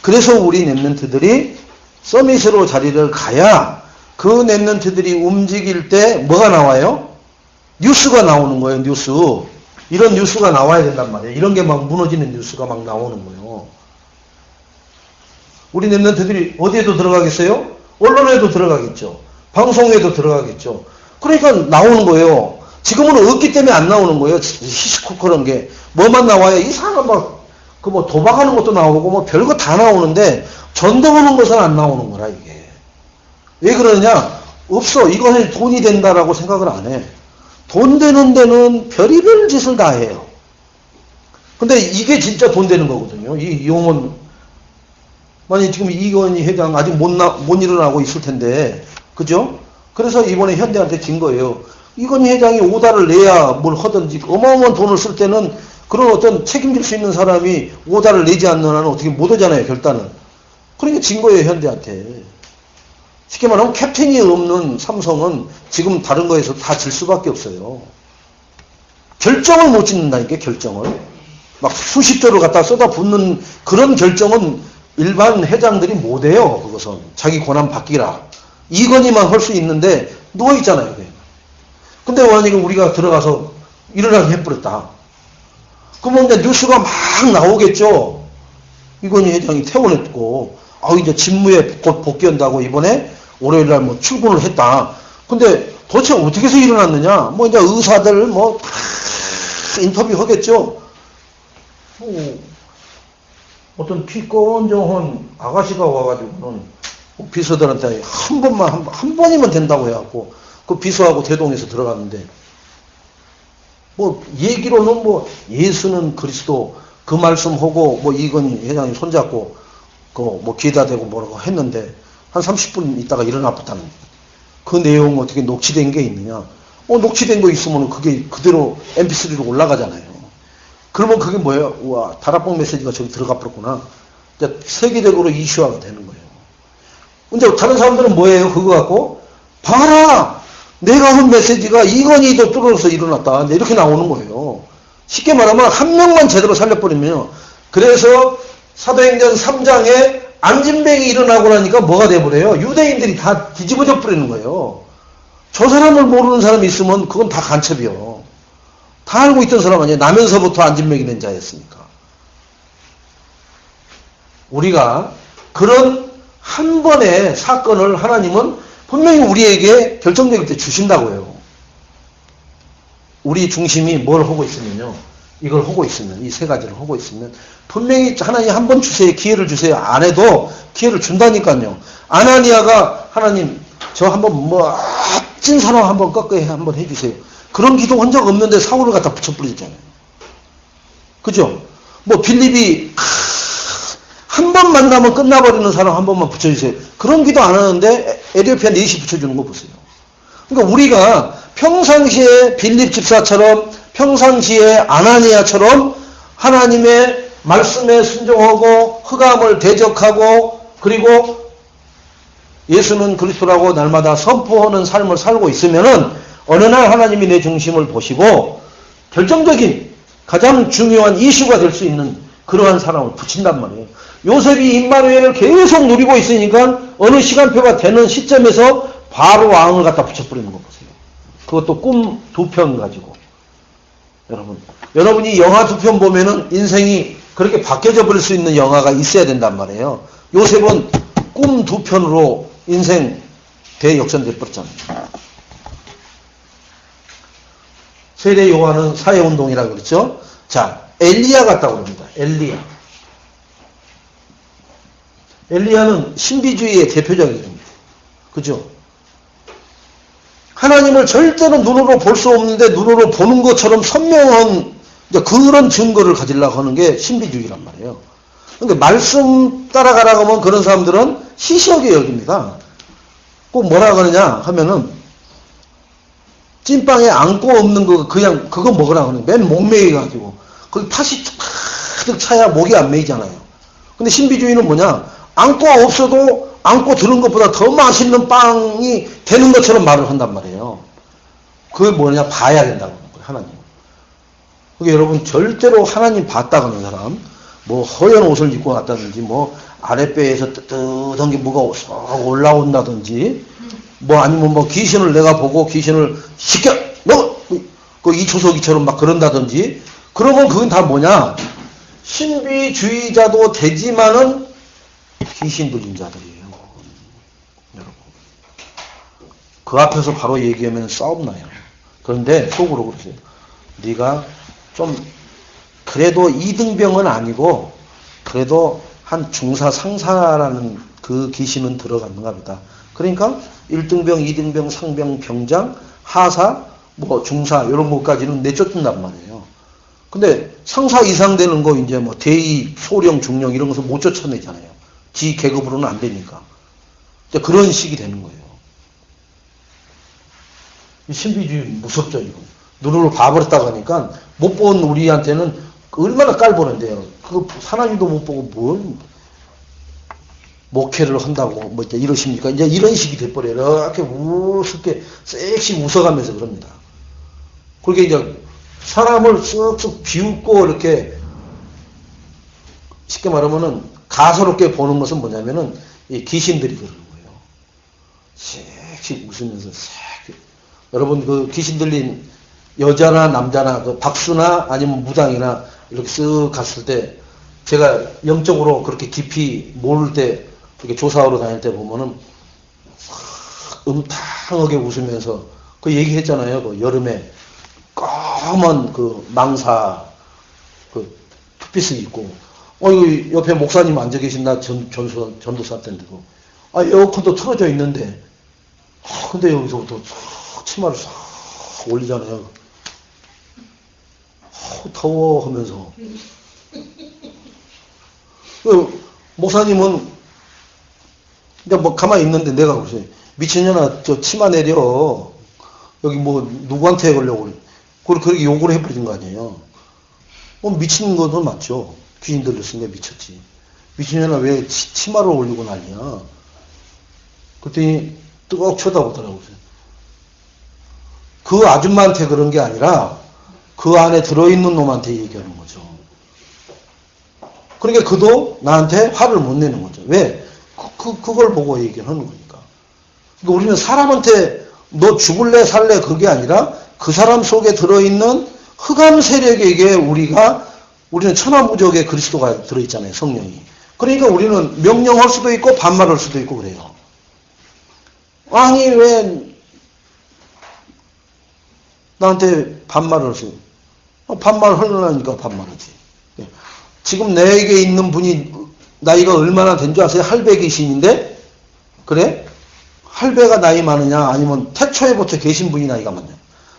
그래서 우리 랩런트들이 서밋으로 자리를 가야 그 랩런트들이 움직일 때 뭐가 나와요? 뉴스가 나오는 거예요, 뉴스. 이런 뉴스가 나와야 된단 말이에요. 이런 게 막 무너지는 뉴스가 막 나오는 거예요. 우리 랩런트들이 어디에도 들어가겠어요? 언론에도 들어가겠죠. 방송에도 들어가겠죠. 그러니까 나오는 거예요. 지금은 없기 때문에 안 나오는 거예요. 히스코 그런 게. 뭐만 나와요? 이상한 그 뭐 도박하는 것도 나오고 뭐 별거 다 나오는데 전도하는 것은 안 나오는 거라 이게. 왜 그러느냐? 없어. 이거는 돈이 된다라고 생각을 안 해. 돈 되는 데는 별의별 짓을 다 해요. 근데 이게 진짜 돈 되는 거거든요. 이 용은 만약 지금 이건희 회장 아직 못 일어나고 있을 텐데, 그죠? 그래서 이번에 현대한테 진 거예요. 이건희 회장이 오다를 내야 뭘 하든지 어마어마한 돈을 쓸 때는 그런 어떤 책임질 수 있는 사람이 오다를 내지 않는 한은 어떻게 못 하잖아요, 결단은. 그러니까 진 거예요, 현대한테. 쉽게 말하면 캡틴이 없는 삼성은 지금 다른 거에서 다 질 수밖에 없어요. 결정을 못 짓는다니까, 결정을. 막 수십조를 갖다 쏟아붓는 그런 결정은 일반 회장들이 못해요, 그것은. 자기 권한 바뀌라. 이건희만 할 수 있는데 누워있잖아요, 그게. 근데 만약에 우리가 들어가서 일어나게 해버렸다. 그러면 이제 뉴스가 막 나오겠죠. 이건희 회장이 퇴원했고, 이제 직무에 곧 복귀한다고 이번에 월요일날 뭐 출근을 했다. 근데 도대체 어떻게 해서 일어났느냐? 뭐 이제 의사들 뭐 다 인터뷰 하겠죠. 어떤 피 건조한 아가씨가 와가지고는 비서들한테 한 번이면 된다고 해갖고 그 비서하고 대동해서 들어갔는데 뭐 얘기로는 뭐 예수는 그리스도 그 말씀하고 뭐 이건희 회장이 손잡고 그 뭐 귀에다 대고 뭐라고 했는데 한 30분 있다가 일어났다는 그 내용 어떻게 녹취된 게 있느냐? 녹취된 거 있으면 그게 그대로 mp3로 올라가잖아요. 그러면 그게 뭐예요? 우와, 다락방 메시지가 저기 들어가 버렸구나. 이제 세계적으로 이슈화가 되는 거예요. 근데 다른 사람들은 뭐예요? 그거 갖고 봐라! 내가 한 메시지가 이건희도 뚫어서 일어났다. 이렇게 나오는 거예요. 쉽게 말하면 한 명만 제대로 살려버리면 그래서 사도행전 3장에 안진뱅이 일어나고 나니까 뭐가 돼버려요? 유대인들이 다 뒤집어져 버리는 거예요. 저 사람을 모르는 사람이 있으면 그건 다 간첩이요. 다 알고 있던 사람 아니에요. 나면서부터 안진뱅이 된 자였으니까. 우리가 그런 한 번의 사건을 하나님은 분명히 우리에게 결정적일 때 주신다고요. 우리 중심이 뭘 하고 있으면요. 이걸 하고 있으면, 이 세 가지를 하고 있으면 분명히 하나님 한 번 주세요. 기회를 주세요. 안 해도 기회를 준다니까요. 아나니아가 하나님 저 한번 뭐 찐 사람 한번 꺾게 한번 해주세요. 그런 기도 한 적 없는데 사울을 갖다 붙여버리잖아요. 그죠? 뭐 빌립이 한 번 만나면 끝나버리는 사람 한 번만 붙여주세요. 그런 기도 안 하는데 에티오피아 넷이 붙여주는 거 보세요. 그러니까 우리가 평상시에 빌립 집사처럼 평상시에 아나니아처럼 하나님의 말씀에 순종하고 흑암을 대적하고 그리고 예수는 그리스도라고 날마다 선포하는 삶을 살고 있으면은 어느 날 하나님이 내 중심을 보시고 결정적인 가장 중요한 이슈가 될 수 있는 그러한 사람을 붙인단 말이에요. 요셉이 임마누엘을 계속 누리고 있으니까 어느 시간표가 되는 시점에서 바로 왕을 갖다 붙여버리는 거 보세요. 그것도 꿈 2편 가지고. 여러분이 영화 2편 보면은 인생이 그렇게 바뀌어져 버릴 수 있는 영화가 있어야 된단 말이에요. 요셉은 꿈 2편으로 인생 대역전돼 버렸잖아요. 세례 요한은 사회운동이라고 그랬죠. 자, 엘리야 같다고 그럽니다. 엘리야는 신비주의의 대표적입니다. 그죠? 하나님을 절대로 눈으로 볼 수 없는데 눈으로 보는 것처럼 선명한 그런 증거를 가지려고 하는 게 신비주의란 말이에요. 그러니까 말씀 따라가라고 하면 그런 사람들은 시시하게 여깁니다. 꼭 뭐라 그러냐 하면은 찐빵에 안고 없는 거 그냥 그거 먹으라고 하는 맨 목매이 가지고 거기 팥이 가득 차야 목이 안 메이잖아요. 근데 신비주의는 뭐냐? 안고 없어도 안고 들은 것보다 더 맛있는 빵이 되는 것처럼 말을 한단 말이에요. 그게 뭐냐? 봐야 된다고 하는 거예요. 하나님. 그러니까 여러분 절대로 하나님 봤다 하는 사람 뭐 허연 옷을 입고 왔다든지 뭐 아랫배에서 뜨뜻한 게 뭐가 쏙 올라온다든지 뭐 아니면 뭐 귀신을 내가 보고 귀신을 시켜 너 그 이초석이처럼 막 그런다든지 그러면 그건 다 뭐냐? 신비주의자도 되지만은 귀신 들린 자들이에요. 여러분. 그 앞에서 바로 얘기하면 싸움 나요. 그런데 속으로 그러세요. 네가 좀 그래도 2등병은 아니고 그래도 한 중사 상사라는 그 귀신은 들어갔는가 보다. 그러니까 1등병, 2등병, 상병, 병장, 하사, 뭐 중사 이런 것까지는 내쫓는단 말이에요. 근데 상사 이상 되는 거 이제 뭐 대위, 소령, 중령 이런 것을 못 쫓아내잖아요. 지 계급으로는 안 되니까. 그런 식이 되는 거예요. 신비주의 무섭죠, 이거. 눈으로 봐버렸다고 하니까 못 본 우리한테는 얼마나 깔보는데요. 그 하나님도 못 보고 뭘 목회를 한다고 뭐 이제 이러십니까? 이제 이런 식이 돼버려요. 이렇게 우습게 섹시 웃어가면서 그럽니다. 그렇게 이제 사람을 쓱쓱 비웃고 이렇게 쉽게 말하면은 가소롭게 보는 것은 뭐냐면은 이 귀신들이 그러는 거예요. 섹시 웃으면서 여러분 그 귀신 들린 여자나 남자나 그 박수나 아니면 무당이나 이렇게 쓱 갔을 때 제가 영적으로 그렇게 깊이 모를 때 이렇게 조사하러 다닐 때 보면은 음탕하게 웃으면서 그 얘기했잖아요. 그 여름에 까만 그 망사 그 투피스 입고 이거 옆에 목사님 앉아 계신다 전도사 때인데도 에어컨도 틀어져 있는데 근데 여기서부터 치마를 싹 올리잖아요. 더워 하면서 목사님은 그냥 뭐 가만히 있는데 내가 그러세요. 미친년아 저 치마 내려 여기 뭐 누구한테 걸려고 그렇게 욕을 해버린 거 아니에요. 미친 것도 맞죠. 귀신 들렸으니까 미쳤지. 미친년아 왜 치마를 올리고 난리야. 그랬더니 뜨겁게 쳐다보더라고요. 그 아줌마한테 그런 게 아니라 그 안에 들어있는 놈한테 얘기하는 거죠. 그러니까 그도 나한테 화를 못 내는 거죠. 왜? 그걸 보고 얘기를 하는 거니까. 그러니까 우리는 사람한테 너 죽을래 살래 그게 아니라 그 사람 속에 들어있는 흑암 세력에게 우리는 천하무적에 그리스도가 들어있잖아요. 성령이. 그러니까 우리는 명령할 수도 있고 반말할 수도 있고 그래요. 아니 왜 나한테 반말을 하세요? 반말하려니까 반말하지. 지금 내게 있는 분이 나이가 얼마나 된 줄 아세요? 할배 귀신인데 그래? 할배가 나이 많으냐 아니면 태초에부터 계신 분이 나이가 많냐?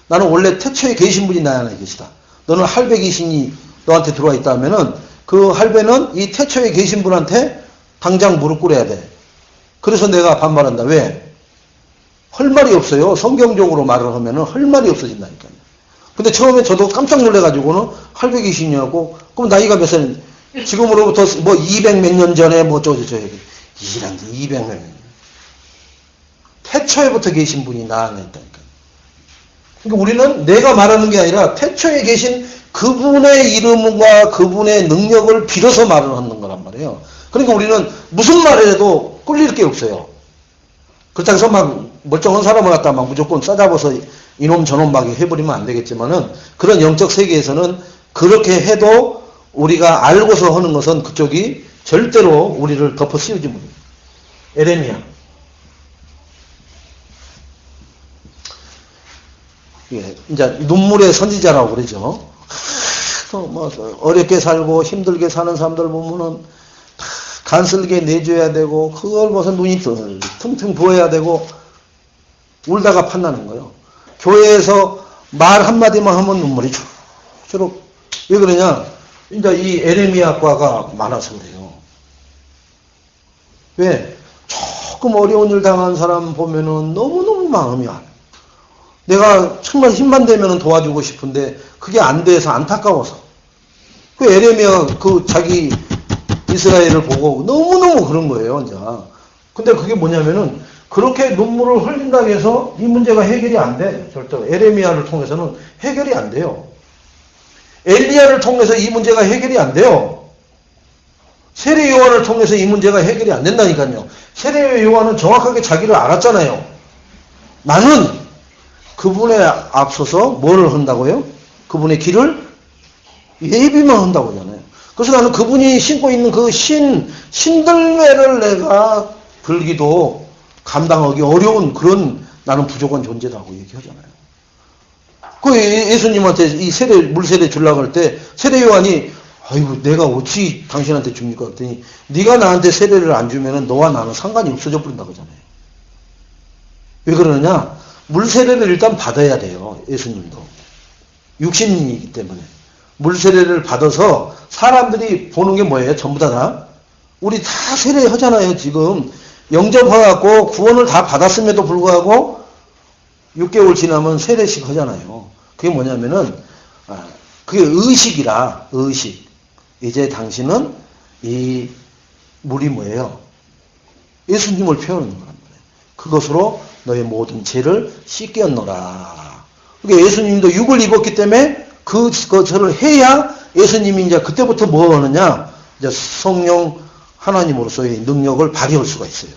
나는 원래 태초에 계신 분이 나이 계시다. 너는 할배 귀신이 너한테 들어와 있다면은 그 할배는 이 태초에 계신 분한테 당장 무릎 꿇어야 돼. 그래서 내가 반말한다. 왜? 할 말이 없어요. 성경적으로 말을 하면은 할 말이 없어진다니까요. 근데 처음에 저도 깜짝 놀래가지고는 할배 귀신이라고 그럼 나이가 몇 살? 지금으로부터 뭐 200 몇 년 전에 뭐 얘기. 200 몇 년. 태초에부터 계신 분이 나안에 있다니까. 그러니까 우리는 내가 말하는 게 아니라 태초에 계신 그분의 이름과 그분의 능력을 빌어서 말을 하는 거란 말이에요. 그러니까 우리는 무슨 말을 해도 꿀릴 게 없어요. 그렇다고 해서 막 멀쩡한 사람을 갖다 막 무조건 싸잡아서 이놈 저놈 막 해버리면 안 되겠지만은 그런 영적 세계에서는 그렇게 해도 우리가 알고서 하는 것은 그쪽이 절대로 우리를 덮어 씌우지 못해요. 에레미야. 예, 이제 눈물의 선지자라고 그러죠. 뭐 어렵게 살고 힘들게 사는 사람들 보면은 간슬게 내줘야 되고 그걸 무슨 눈이 퉁퉁 부어야 되고 울다가 판나는 거예요. 교회에서 말 한마디만 하면 눈물이 주룩. 왜 그러냐? 이제 이 에레미야과가 많아서 그래요. 왜? 조금 어려운 일 당한 사람 보면은 너무너무 마음이 안. 내가 정말 힘만 되면 도와주고 싶은데 그게 안 돼서 안타까워서. 그 에레미야 그 자기 이스라엘을 보고 너무너무 그런 거예요, 이제. 근데 그게 뭐냐면은 그렇게 눈물을 흘린다고 해서 이 문제가 해결이 안 돼. 절대. 에레미야를 통해서는 해결이 안 돼요. 엘리야를 통해서 이 문제가 해결이 안 돼요. 세례 요한을 통해서 이 문제가 해결이 안 된다니까요. 세례 요한은 정확하게 자기를 알았잖아요. 나는 그분에 앞서서 뭐를 한다고요? 그분의 길을 예비만 한다고 하잖아요. 그래서 나는 그분이 신고 있는 그 신들매를 내가 들기도 감당하기 어려운 그런 나는 부족한 존재라고 얘기하잖아요. 그 예수님한테 이 물세례 주려고 할 때 세례 요한이 아이고 내가 어찌 당신한테 줍니까? 그랬더니 네가 나한테 세례를 안 주면은 너와 나는 상관이 없어져 버린다고 하잖아요. 왜 그러느냐? 물세례를 일단 받아야 돼요. 예수님도. 육신이기 때문에. 물세례를 받아서 사람들이 보는 게 뭐예요? 전부 다 우리 다 세례하잖아요. 지금 영접해갖고 구원을 다 받았음에도 불구하고 6개월 지나면 세례식 하잖아요. 그게 뭐냐면은 그게 의식이라 의식. 이제 당신은 이 물이 뭐예요? 예수님을 표현하는 거란 말이에요. 그것으로 너의 모든 죄를 씻겼노라. 그러니까 예수님도 육을 입었기 때문에 그것을 해야 예수님이 이제 그때부터 뭐 하느냐? 이제 성령 하나님으로서의 능력을 발휘할 수가 있어요.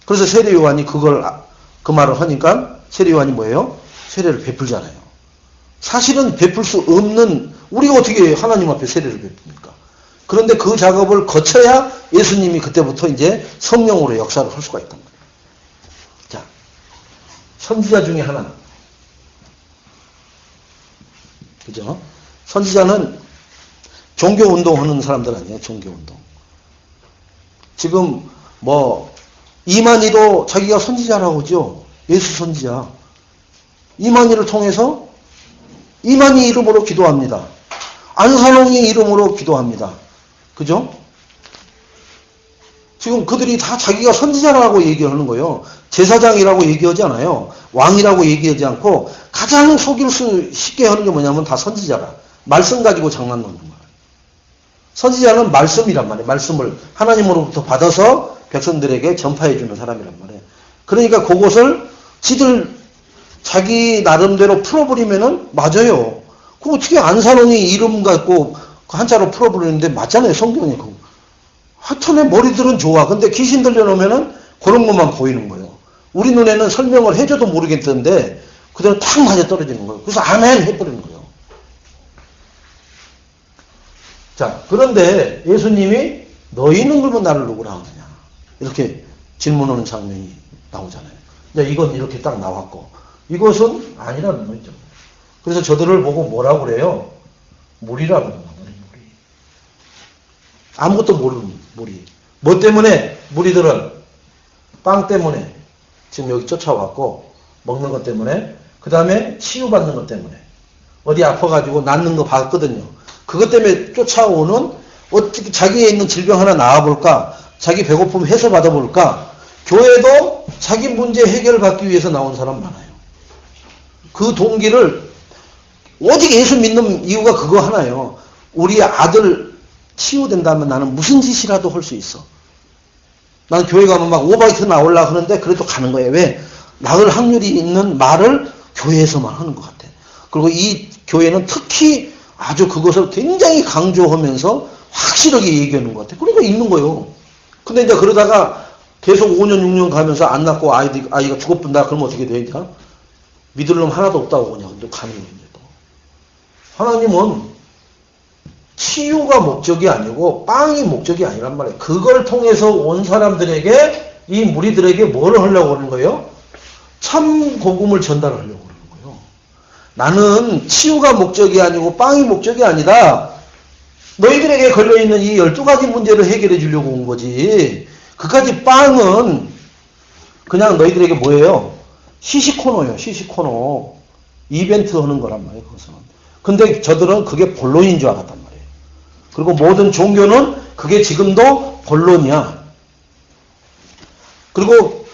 그래서 세례 요한이 그 말을 하니까 세례 요한이 뭐예요? 세례를 베풀잖아요. 사실은 베풀 수 없는 우리가 어떻게 하나님 앞에 세례를 베풉니까? 그런데 그 작업을 거쳐야 예수님이 그때부터 이제 성령으로 역사를 할 수가 있단 말이에요. 자, 선지자 중에 하나. 그죠? 선지자는 종교운동 하는 사람들 아니에요, 종교운동. 지금 이만희도 자기가 선지자라고 하죠. 예수 선지자. 이만희를 통해서 이만희 이름으로 기도합니다. 안산홍이 이름으로 기도합니다. 그죠? 지금 그들이 다 자기가 선지자라고 얘기하는 거예요. 제사장이라고 얘기하지 않아요. 왕이라고 얘기하지 않고 가장 속일 수 쉽게 하는 게 뭐냐면 다 선지자라. 말씀 가지고 장난 놓는 거예요. 선지자는 말씀이란 말이에요. 말씀을 하나님으로부터 받아서 백성들에게 전파해 주는 사람이란 말이에요. 그러니까 그것을 자기 나름대로 풀어버리면은 맞아요. 그 어떻게 안산홍이 이름 갖고 한자로 풀어버리는데 맞잖아요. 성경에. 하여튼에 머리들은 좋아. 근데 귀신 들려놓으면은 그런 것만 보이는 거예요. 우리 눈에는 설명을 해줘도 모르겠던데 그대로 탁 맞아 떨어지는 거예요. 그래서 아멘 해버리는 거예요. 자, 그런데 예수님이 너희는 그러면 나를 누구라 하느냐 이렇게 질문하는 장면이 나오잖아요. 이건 이렇게 딱 나왔고 이것은 아니라는 거죠. 그래서 저들을 보고 뭐라고 그래요? 무리라고 그러는 거예요. 무리. 아무것도 모르는 무리. 뭐 때문에? 무리들은 빵 때문에 지금 여기 쫓아왔고 먹는 것 때문에 그 다음에 치유받는 것 때문에 어디 아파가지고 낫는 거 봤거든요. 그것 때문에 쫓아오는 어떻게 자기에 있는 질병 하나 나아볼까? 자기 배고픔 해소받아볼까? 교회도 자기 문제 해결을 받기 위해서 나온 사람 많아요. 그 동기를 오직 예수 믿는 이유가 그거 하나예요. 우리 아들 치유된다면 나는 무슨 짓이라도 할 수 있어. 나는 교회 가면 막 오바이트 나오려고 하는데 그래도 가는 거예요. 왜? 나을 확률이 있는 말을 교회에서만 하는 것 같아. 그리고 이 교회는 특히 아주 그것을 굉장히 강조하면서 확실하게 얘기하는 것 같아. 그러니까 있는 거예요. 근데 이제 그러다가 계속 5년, 6년 가면서 안 낳고 아이가 죽어본다. 그러면 어떻게 돼? 이제? 믿을 놈 하나도 없다고 그냥 또 가는 거예요. 하나님은 치유가 목적이 아니고 빵이 목적이 아니란 말이에요. 그걸 통해서 온 사람들에게 이 무리들에게 뭘 하려고 하는 거예요? 참 복음을 전달하려고 하는 거예요. 나는 치유가 목적이 아니고 빵이 목적이 아니다. 너희들에게 걸려있는 이 12가지 문제를 해결해 주려고 온 거지. 그까지 빵은 그냥 너희들에게 뭐예요? 시시코너예요. 시시코너. 이벤트 하는 거란 말이에요. 그것은. 근데 저들은 그게 본론인 줄 알았단 말이에요. 그리고 모든 종교는 그게 지금도 본론이야. 그리고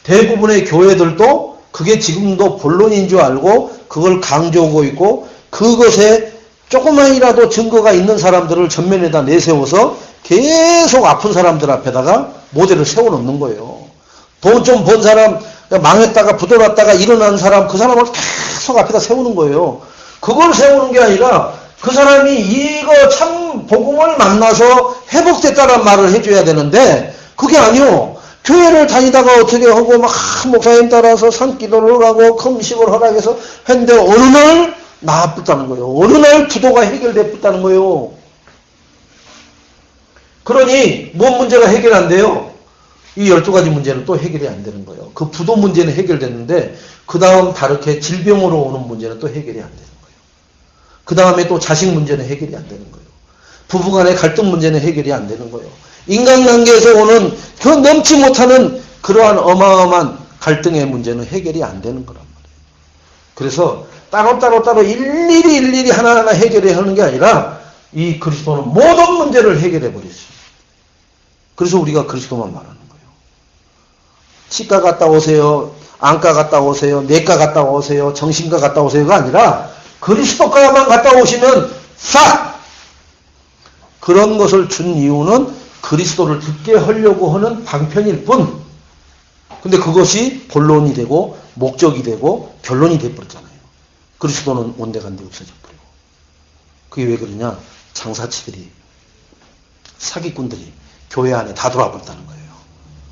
대부분의 교회들도 그게 지금도 본론인 줄 알고 그걸 강조하고 있고 그것에 조금만이라도 증거가 있는 사람들을 전면에다 내세워서 계속 아픈 사람들 앞에다가 모델을 세워놓는 거예요. 돈 좀 번 사람, 망했다가 부도났다가 일어난 사람, 그 사람을 계속 앞에다 세우는 거예요. 그걸 세우는 게 아니라 그 사람이 이거 참 복음을 만나서 회복됐다는 말을 해줘야 되는데 그게 아니요. 교회를 다니다가 어떻게 하고 막 목사님 따라서 산기도를 가고 금식을 허락해서 했는데 어느 날 나았다는 거예요. 어느 날 부도가 해결됐다는 거예요. 그러니 뭔 문제가 해결 안 돼요? 이 12가지 문제는 또 해결이 안 되는 거예요. 그 부도 문제는 해결됐는데 그 다음 다르게 질병으로 오는 문제는 또 해결이 안 되는 거예요. 그 다음에 또 자식 문제는 해결이 안 되는 거예요. 부부간의 갈등 문제는 해결이 안 되는 거예요. 인간관계에서 오는 그 넘지 못하는 그러한 어마어마한 갈등의 문제는 해결이 안 되는 거란 말이에요. 그래서 따로 일일이 하나하나 해결해야 하는 게 아니라 이 그리스도는 모든 문제를 해결해 버렸어요. 그래서 우리가 그리스도만 말하는 거예요. 치과 갔다 오세요. 안과 갔다 오세요. 내과 갔다 오세요. 정신과 갔다 오세요가 아니라 그리스도과만 갔다 오시면 싹! 그런 것을 준 이유는 그리스도를 듣게 하려고 하는 방편일 뿐. 근데 그것이 본론이 되고 목적이 되고 결론이 돼버렸잖아요. 그리스도는 온데간데 없어져 버리고. 그게 왜 그러냐? 장사치들이, 사기꾼들이 교회 안에 다 들어와 버렸다는 거예요.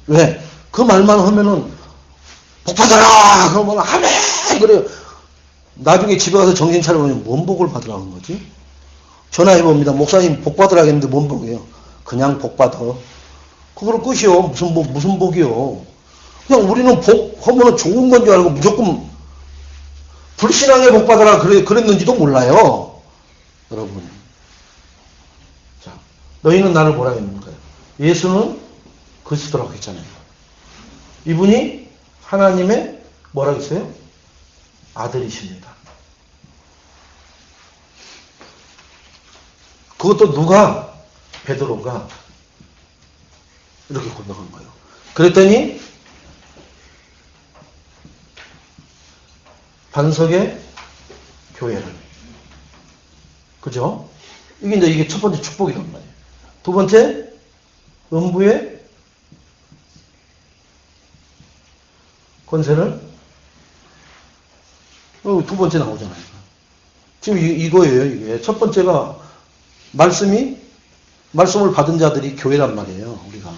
왜? 그 말만 하면은 복 받아라! 그러면 아멘! 그래요. 나중에 집에 가서 정신 차려보면 뭔 복을 받으라는 거지? 전화해봅니다. 목사님 복 받으라겠는데 뭔 복이에요? 그냥 복 받아. 그거로 끝이요. 무슨 복이요. 그냥 우리는 복 하면 좋은 건 줄 알고 무조건 불신앙에 복 받아라 그랬는지도 몰라요. 여러분. 자, 너희는 나를 뭐라 했는가요? 예수는 그리스도라고 했잖아요. 이분이 하나님의 뭐라고 했어요? 아들이십니다. 그것도 누가? 베드로가 이렇게 고백한 거예요. 그랬더니 반석의 교회를. 그죠? 이게 첫 번째 축복이란 말이에요. 두 번째, 음부의 권세를, 두 번째 나오잖아요. 지금 이거예요, 이게. 첫 번째가 말씀을 받은 자들이 교회란 말이에요, 우리가.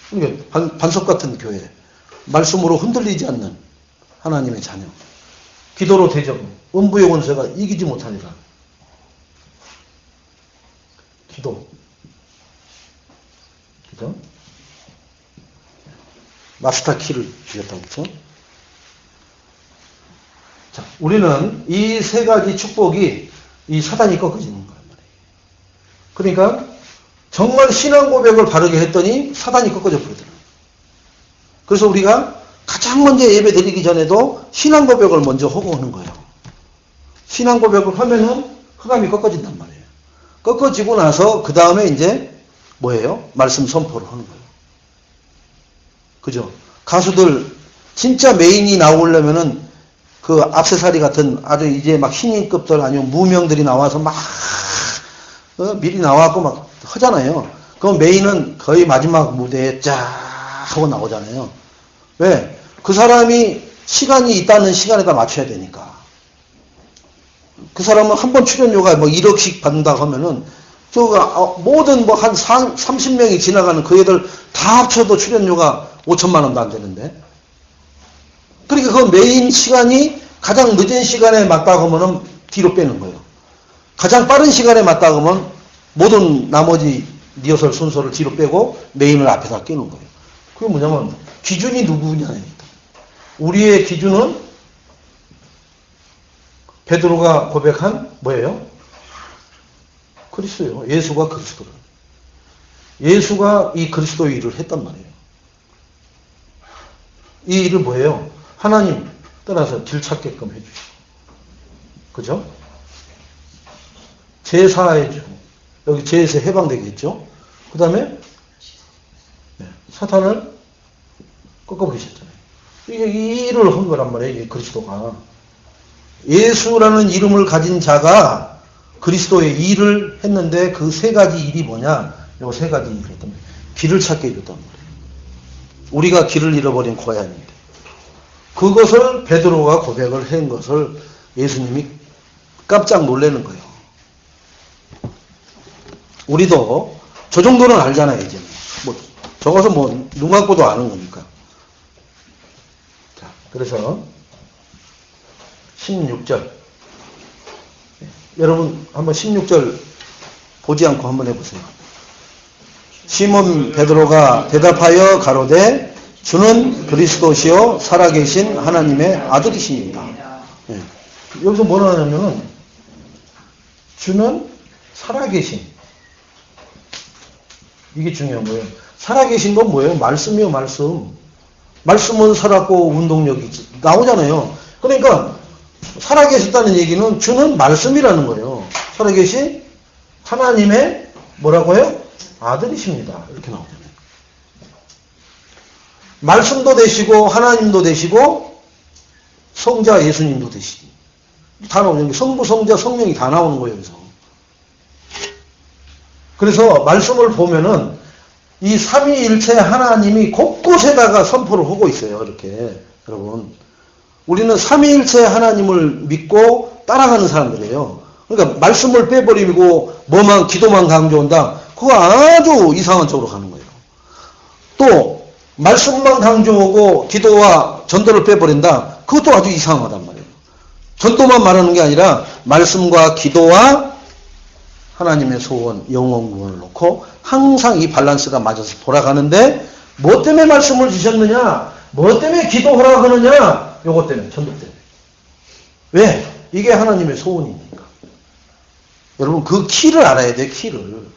그러니까 반석 같은 교회. 말씀으로 흔들리지 않는 하나님의 자녀. 기도로 대적, 음부의 권세가 이기지 못하니라. 기도. 그죠? 마스터 키를 주셨다고, 그죠? 자, 우리는 이 세 가지 축복이 이 사단이 꺾어지는 거란 말이에요. 그러니까 정말 신앙 고백을 바르게 했더니 사단이 꺾어져 버리더라고요. 그래서 우리가 가장 먼저 예배 드리기 전에도 신앙 고백을 먼저 하고 오는 거예요. 신앙 고백을 하면은 흑암이 꺾어진단 말이에요. 꺾어지고 나서 그 다음에 이제 뭐예요? 말씀 선포를 하는 거예요. 그죠? 가수들 진짜 메인이 나오려면은 그 액세서리 같은 아주 이제 막 신인급들 아니면 무명들이 나와서 막 미리 나와갖고 막 하잖아요. 그럼 메인은 거의 마지막 무대에 쫙 하고 나오잖아요. 왜? 그 사람이 시간이 있다는 시간에다 맞춰야 되니까. 그 사람은 한 번 출연료가 뭐 1억씩 받는다고 하면은 모든 뭐 한 30명이 지나가는 그 애들 다 합쳐도 출연료가 5천만 원도 안 되는데. 그러니까 그 메인 시간이 가장 늦은 시간에 맞다고 하면은 뒤로 빼는 거예요. 가장 빠른 시간에 맞다고 하면 모든 나머지 리허설 순서를 뒤로 빼고 메인을 앞에다 끼는 거예요. 그게 뭐냐면 기준이 누구냐니까. 우리의 기준은 베드로가 고백한 뭐예요? 그리스도예요. 예수가 그리스도를. 예수가 이 그리스도의 일을 했단 말이에요. 이 일을 뭐예요? 하나님 떠나서 길 찾게끔 해주시고. 그죠? 제사해주고. 여기 죄에서 해방되겠죠? 그 다음에 사탄을 꺾어버리셨잖아요. 이 일을 한 거란 말이에요. 이 그리스도가. 예수라는 이름을 가진 자가 그리스도의 일을 했는데 그 세 가지 일이 뭐냐? 요 세 가지 일을 했단 말이에요. 길을 찾게 해줬단 말이에요. 우리가 길을 잃어버린 고양이인데 그것을 베드로가 고백을 한 것을 예수님이 깜짝 놀라는 거예요. 우리도 저 정도는 알잖아요, 이제. 뭐, 적어서 뭐, 눈 감고도 아는 거니까. 자, 그래서, 16절. 여러분, 한번 16절 보지 않고 한번 해보세요. 시몬 베드로가 대답하여 가로되, 주는 그리스도시요, 살아계신 하나님의 아들이십니다. 네. 여기서 뭐라 하냐면은, 주는 살아계신. 이게 중요한 거예요. 살아계신 건 뭐예요? 말씀이요, 말씀. 말씀은 살았고 운동력이 나오잖아요. 그러니까 살아계셨다는 얘기는 주는 말씀이라는 거예요. 살아계신 하나님의 뭐라고요? 아들이십니다. 이렇게 나오잖아요. 말씀도 되시고 하나님도 되시고 성자 예수님도 되시고 다 나오는 게 성부, 성자, 성령이 다 나오는 거예요. 여기서. 그래서 말씀을 보면은 이 삼위일체 하나님이 곳곳에다가 선포를 하고 있어요. 이렇게 여러분 우리는 삼위일체 하나님을 믿고 따라가는 사람들이에요. 그러니까 말씀을 빼버리고 뭐만 기도만 강조한다. 그거 아주 이상한 쪽으로 가는 거예요. 또 말씀만 강조하고 기도와 전도를 빼버린다. 그것도 아주 이상하단 말이에요. 전도만 말하는 게 아니라 말씀과 기도와 하나님의 소원, 영원 구원을 놓고 항상 이 밸런스가 맞아서 돌아가는데 뭐 때문에 말씀을 주셨느냐? 뭐 때문에 기도하라 그러느냐? 요것 때문에, 전도 때문에. 왜? 이게 하나님의 소원이니까. 여러분 그 키를 알아야 돼요. 키를.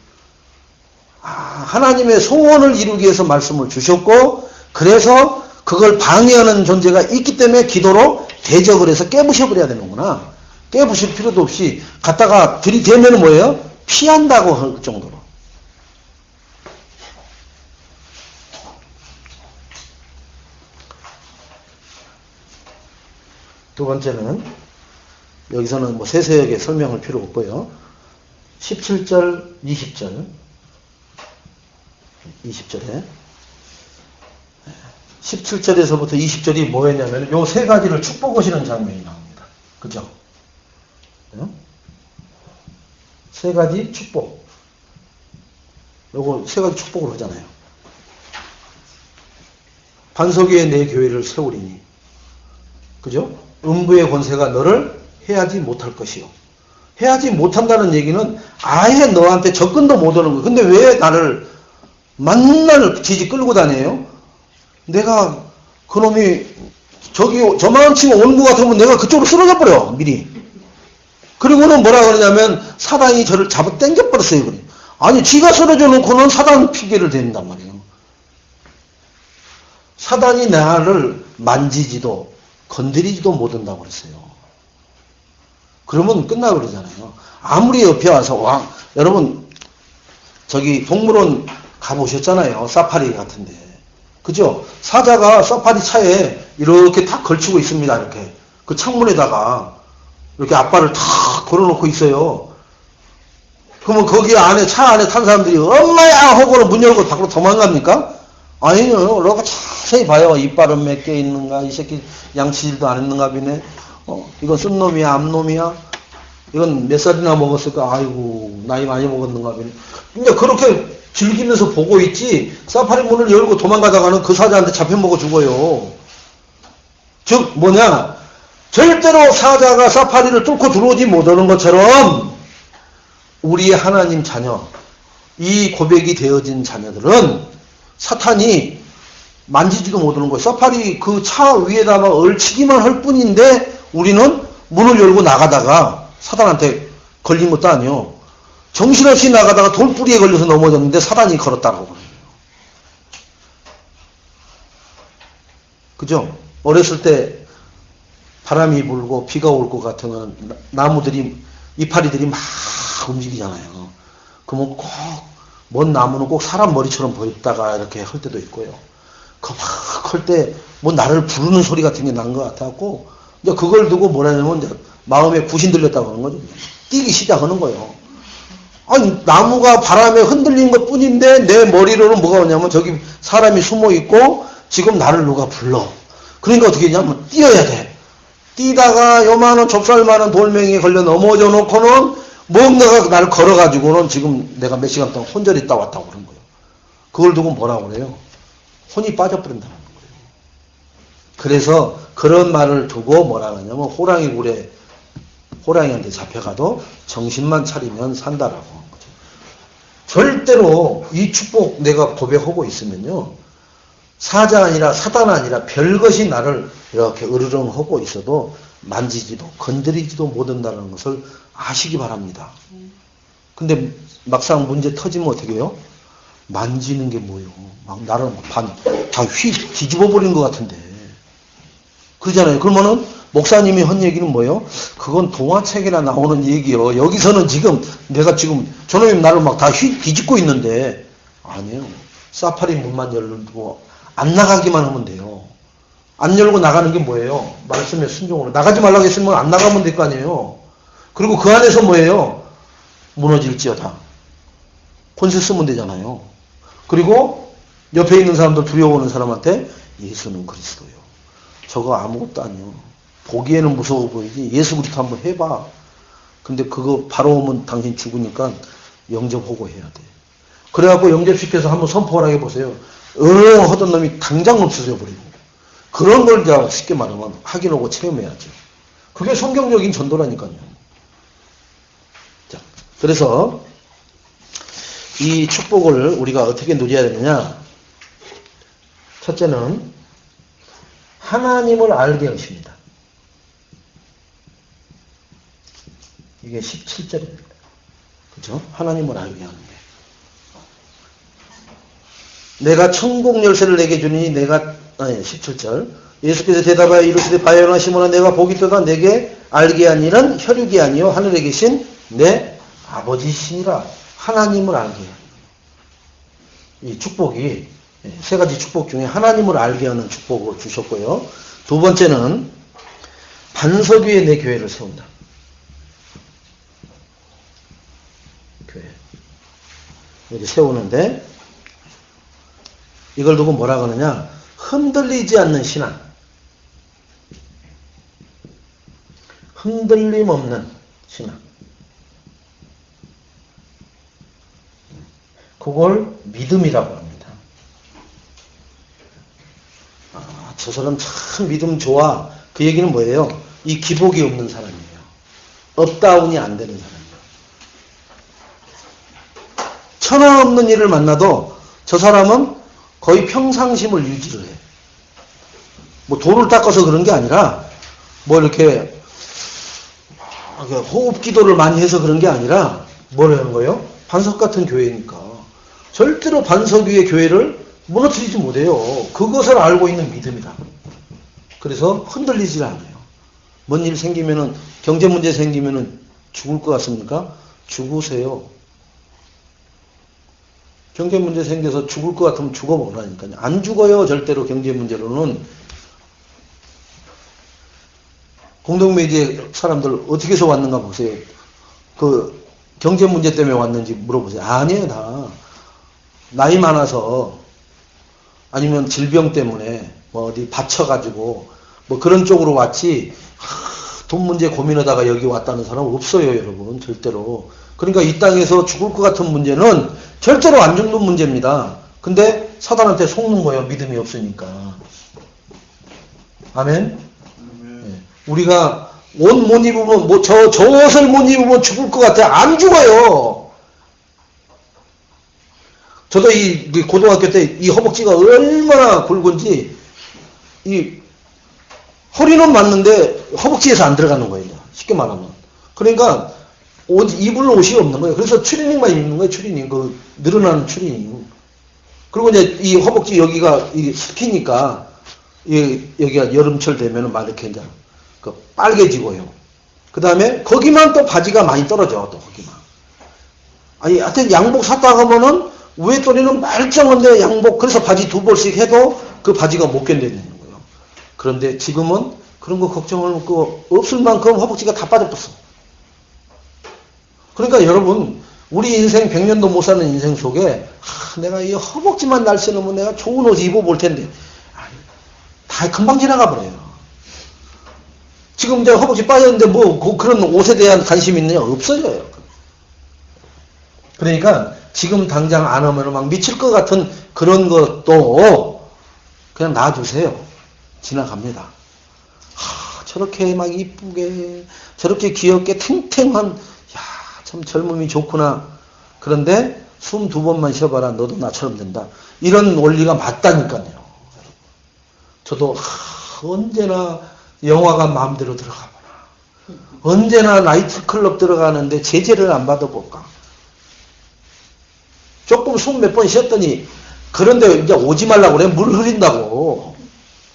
하나님의 소원을 이루기 위해서 말씀을 주셨고 그래서 그걸 방해하는 존재가 있기 때문에 기도로 대적을 해서 깨부셔버려야 되는구나. 깨부실 필요도 없이 갖다가 들이대면 뭐예요? 피한다고 할 정도로. 두 번째는 여기서는 뭐 세세하게 설명할 필요 없고요. 17절, 20절. 20절에 17절에서부터 20절이 뭐였냐면 요 세 가지를 축복하시는 장면이 나옵니다. 그죠? 세 가지 축복. 요거 세 가지 축복을 하잖아요. 반석 위에 내 교회를 세우리니. 그죠? 음부의 권세가 너를 해하지 못할 것이요. 해하지 못한다는 얘기는 아예 너한테 접근도 못 오는 거예요. 근데 왜 나를 만날 지지 끌고 다녀요? 내가 그놈이 저만치 오는 것 같으면 내가 그쪽으로 쓰러져 버려 미리. 그리고는 뭐라 그러냐면 사단이 저를 잡아 당겨 버렸어요. 그래. 아니 지가 쓰러져 놓고는 사단 핑계를 댄단 말이에요. 사단이 나를 만지지도 건드리지도 못한다고 그랬어요. 그러면 끝나 그러잖아요. 아무리 옆에 와서 여러분 저기 동물원 가보셨잖아요. 사파리 같은데. 그죠? 사자가 사파리 차에 이렇게 탁 걸치고 있습니다. 이렇게. 그 창문에다가 이렇게 앞발을 탁 걸어놓고 있어요. 그러면 거기 안에, 차 안에 탄 사람들이 엄마야! 하고는 문 열고 밖으로 도망갑니까? 아니요. 그러고 자세히 봐요. 이빨은 몇 개 있는가? 이 새끼 양치질도 안 했는가 보네. 이건 쓴 놈이야? 암놈이야? 이건 몇 살이나 먹었을까? 아이고, 나이 많이 먹었는가 보네. 근데 그렇게 즐기면서 보고 있지 사파리 문을 열고 도망가다가는 그 사자한테 잡혀먹어 죽어요. 즉 뭐냐 절대로 사자가 사파리를 뚫고 들어오지 못하는 것처럼 우리의 하나님 자녀 이 고백이 되어진 자녀들은 사탄이 만지지도 못하는 거예요. 사파리 그 차 위에다가 얼치기만 할 뿐인데 우리는 문을 열고 나가다가 사탄한테 걸린 것도 아니요. 정신없이 나가다가 돌뿌리에 걸려서 넘어졌는데 사단이 걸었다고 그래요. 그죠? 어렸을 때 바람이 불고 비가 올 것 같으면 나무들이 이파리들이 막 움직이잖아요. 그러면 꼭 먼 나무는 꼭 사람 머리처럼 보였다가 이렇게 할 때도 있고요. 그 막 할 때 뭐 나를 부르는 소리 같은 게 난 것 같았고 이제 그걸 두고 뭐라냐면 이제 마음에 구신 들렸다고 하는 거죠. 뛰기 시작하는 거예요. 아니 나무가 바람에 흔들린 것 뿐인데 내 머리로는 뭐가 오냐면 저기 사람이 숨어 있고 지금 나를 누가 불러. 그러니까 어떻게 했냐면 뛰어야 돼. 뛰다가 요만한 좁쌀만한 돌멩이에 걸려 넘어져 놓고는 뭔가가 나를 걸어가지고는 지금 내가 몇 시간 동안 혼자 있다 왔다고 그런 거예요. 그걸 두고 뭐라고 그래요? 혼이 빠져버린다는 거예요. 그래서 그런 말을 두고 뭐라 하냐면 호랑이 굴에 호랑이한테 잡혀가도 정신만 차리면 산다라고 한 거죠. 절대로 이 축복 내가 고백하고 있으면요. 사자 아니라 사단 아니라 별것이 나를 이렇게 으르렁하고 있어도 만지지도 건드리지도 못한다는 것을 아시기 바랍니다. 근데 막상 문제 터지면 어떻게 해요? 만지는 게 뭐예요? 막 나를 다 뒤집어 버린 것 같은데. 그러잖아요. 그러면은 목사님이 한 얘기는 뭐예요? 그건 동화책이나 나오는 얘기요. 여기서는 지금 내가 지금 저놈이 나를 막 다 뒤집고 있는데 아니에요. 사파리 문만 열고 안 나가기만 하면 돼요. 안 열고 나가는 게 뭐예요? 말씀에 순종으로. 나가지 말라고 했으면 안 나가면 될 거 아니에요. 그리고 그 안에서 뭐예요? 무너질지어다. 권세 쓰면 되잖아요. 그리고 옆에 있는 사람들 두려워하는 사람한테 예수는 그리스도요. 저거 아무것도 아니요. 보기에는 무서워 보이지 예수 그리스도 한번 해봐. 근데 그거 바로 오면 당신 죽으니까 영접하고 해야 돼. 그래갖고 영접시켜서 한번 선포를 해보세요. 하던 놈이 당장 없어져 버리고. 그런 걸 쉽게 말하면 확인하고 체험해야죠. 그게 성경적인 전도라니까요. 자, 그래서 이 축복을 우리가 어떻게 누려야 되느냐? 첫째는 하나님을 알게 하십니다. 이게 17절입니다. 그죠? 하나님을 알게 하는 게. 내가 천국 열쇠를 내게 주니 17절. 예수께서 대답하여 이르시되 바요나 시몬아 내가 복이 있도다 내게 알게 한 일은 혈육이 아니요 하늘에 계신 내 아버지시니라. 하나님을 알게 해요. 이 축복이 세 가지 축복 중에 하나님을 알게 하는 축복을 주셨고요. 두 번째는 반석 위에 내 교회를 세운다. 교회. 이렇게 세우는데 이걸 두고 뭐라 그러느냐? 흔들리지 않는 신앙. 흔들림 없는 신앙. 그걸 믿음이라고 합니다. 저 사람 참 믿음 좋아. 그 얘기는 뭐예요? 이 기복이 없는 사람이에요. 업다운이 안 되는 사람이에요. 천하 없는 일을 만나도 저 사람은 거의 평상심을 유지를 해. 뭐 돌을 닦아서 그런 게 아니라 뭐 이렇게 호흡 기도를 많이 해서 그런 게 아니라 뭐라는 거예요? 반석 같은 교회니까. 절대로 반석 위의 교회를 무너뜨리지 못해요. 그것을 알고 있는 믿음이다. 그래서 흔들리지 않아요. 뭔 일 생기면은, 경제 문제 생기면은 죽을 것 같습니까? 죽으세요. 경제 문제 생겨서 죽을 것 같으면 죽어보라니까요. 안 죽어요. 절대로 경제 문제로는. 공동매제 사람들 어떻게 해서 왔는가 보세요. 그 경제 문제 때문에 왔는지 물어보세요. 아니에요. 다 나이 많아서 아니면 질병 때문에 뭐 어디 받쳐가지고 뭐 그런 쪽으로 왔지 돈 문제 고민하다가 여기 왔다는 사람 없어요. 여러분. 절대로. 그러니까 이 땅에서 죽을 것 같은 문제는 절대로 안 죽는 문제입니다. 근데 사단한테 속는 거예요. 믿음이 없으니까. 아멘? 네. 우리가 옷 못 입으면 저 옷을 못 입으면 죽을 것 같아. 안 죽어요. 저도 이 고등학교 때 이 허벅지가 얼마나 굵은지 이 허리는 맞는데 허벅지에서 안 들어가는 거예요. 쉽게 말하면. 그러니까 입을 옷이 없는 거예요. 그래서 추리닝만 입는 거예요. 추리닝. 그 늘어나는 추리닝. 그리고 이제 이 허벅지 여기가 스키니까 여기가 여름철 되면은 막 이렇게 이제 그 빨개지고요. 그 다음에 거기만 또 바지가 많이 떨어져. 또 거기만. 아니 하여튼 양복 샀다 하면은 위에 또리는 말짱한데 양복 그래서 바지 두 벌씩 해도 그 바지가 못 견뎌내는 거예요. 그런데 지금은 그런 거 걱정을 없을 만큼 허벅지가 다 빠져버렸어. 그러니까 여러분 우리 인생 100년도 못 사는 인생 속에 내가 이 허벅지만 날씬하면 내가 좋은 옷 입어볼 텐데 다 금방 지나가 버려요. 지금 내가 허벅지 빠졌는데 뭐 그런 옷에 대한 관심이 있느냐? 없어져요. 그러니까 지금 당장 안 하면 막 미칠 것 같은 그런 것도 그냥 놔두세요. 지나갑니다. 저렇게 막 이쁘게 저렇게 귀엽게 탱탱한 참 젊음이 좋구나. 그런데 숨 2번만 쉬어봐라. 너도 나처럼 된다. 이런 원리가 맞다니까요. 저도 언제나 영화관 마음대로 들어가보나. 언제나 나이트클럽 들어가는데 제재를 안 받아볼까. 조금 숨 몇 번 쉬었더니 그런데 이제 오지 말라고 그래. 물 흐린다고.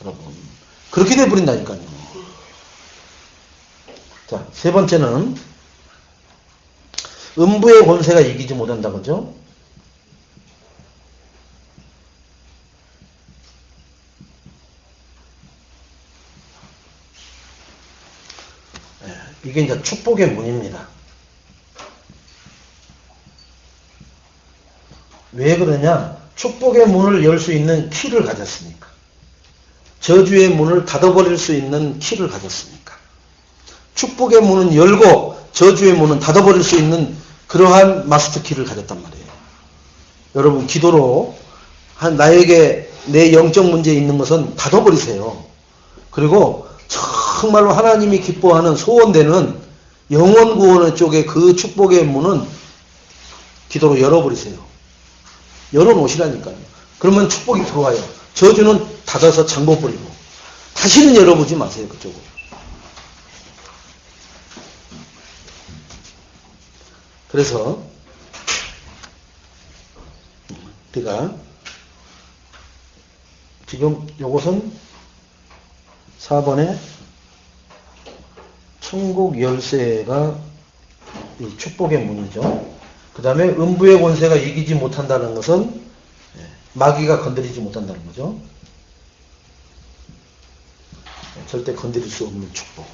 여러분. 그렇게 돼버린다니까요. 자, 세 번째는 음부의 권세가 이기지 못한다. 그죠? 이게 이제 축복의 문입니다. 왜 그러냐? 축복의 문을 열 수 있는 키를 가졌으니까. 저주의 문을 닫아버릴 수 있는 키를 가졌으니까. 축복의 문은 열고 저주의 문은 닫아버릴 수 있는 그러한 마스터 키를 가졌단 말이에요. 여러분 기도로 나에게 내 영적 문제에 있는 것은 닫아버리세요. 그리고 정말로 하나님이 기뻐하는 소원되는 영원 구원의 쪽에 그 축복의 문은 기도로 열어버리세요. 열어놓으시라니까요. 그러면 축복이 들어와요. 저주는 닫아서 잠궈버리고. 다시는 열어보지 마세요, 그쪽으로. 그래서 우리가 지금 요것은 4번에 천국 열쇠가 이 축복의 문이죠. 그 다음에 음부의 권세가 이기지 못한다는 것은 마귀가 건드리지 못한다는 거죠. 절대 건드릴 수 없는 축복.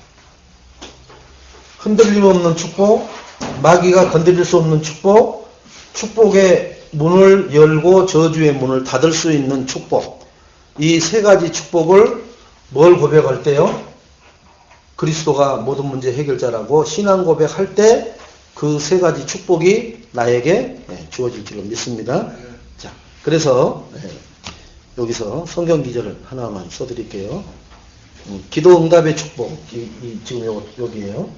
흔들림 없는 축복, 마귀가 건드릴 수 없는 축복, 축복의 문을 열고 저주의 문을 닫을 수 있는 축복. 이 세 가지 축복을 뭘 고백할 때요? 그리스도가 모든 문제 해결자라고 신앙 고백할 때 그 세 가지 축복이 나에게 주어질 줄로 믿습니다. 자, 그래서 여기서 성경 기절을 하나만 써드릴게요. 기도 응답의 축복. 지금 여기에요.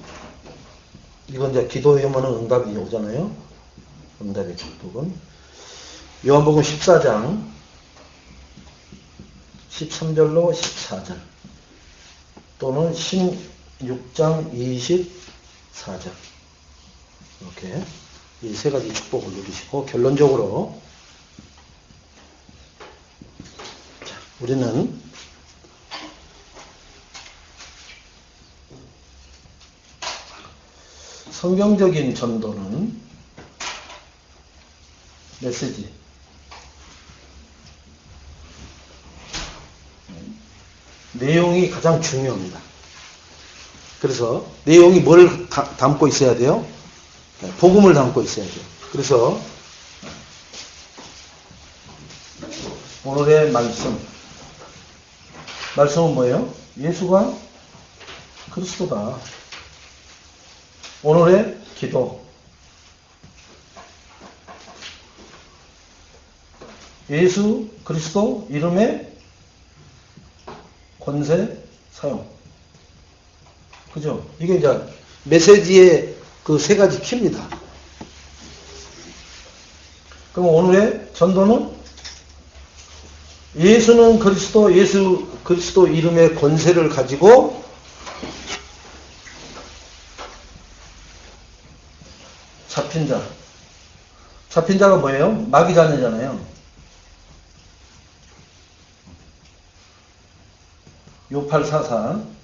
이건 이제 기도하면 응답이 오잖아요. 응답의 축복은 요한복음 14장 13절로 14절 또는 16장 24절 이렇게 이 세 가지 축복을 누리시고 결론적으로 자, 우리는 성경적인 전도는 메시지 내용이 가장 중요합니다. 그래서 내용이 뭘 담고 있어야 돼요? 복음을 담고 있어야 돼요. 그래서 오늘의 말씀은 뭐예요? 예수가 그리스도다. 오늘의 기도 예수 그리스도 이름의 권세 사용. 그죠? 이게 이제 메시지의 그 세 가지 키입니다. 그럼 오늘의 전도는 예수는 그리스도, 예수 그리스도 이름의 권세를 가지고 잡힌 자. 잡힌 자가 뭐예요? 마귀 자녀잖아요. 요팔사사.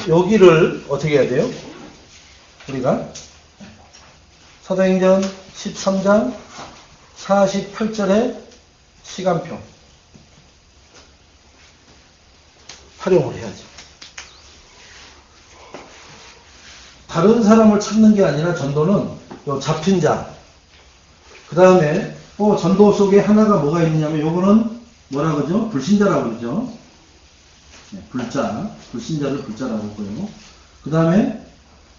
여기를 어떻게 해야 돼요? 우리가 사도행전 13장 48절의 시간표 활용을 해야죠. 다른 사람을 찾는 게 아니라 전도는 요 잡힌 자. 그 다음에 전도 속에 하나가 뭐가 있느냐면 요거는 뭐라 그러죠? 불신자라고 그러죠. 불자, 불신자를 불자라고 하고요. 그 다음에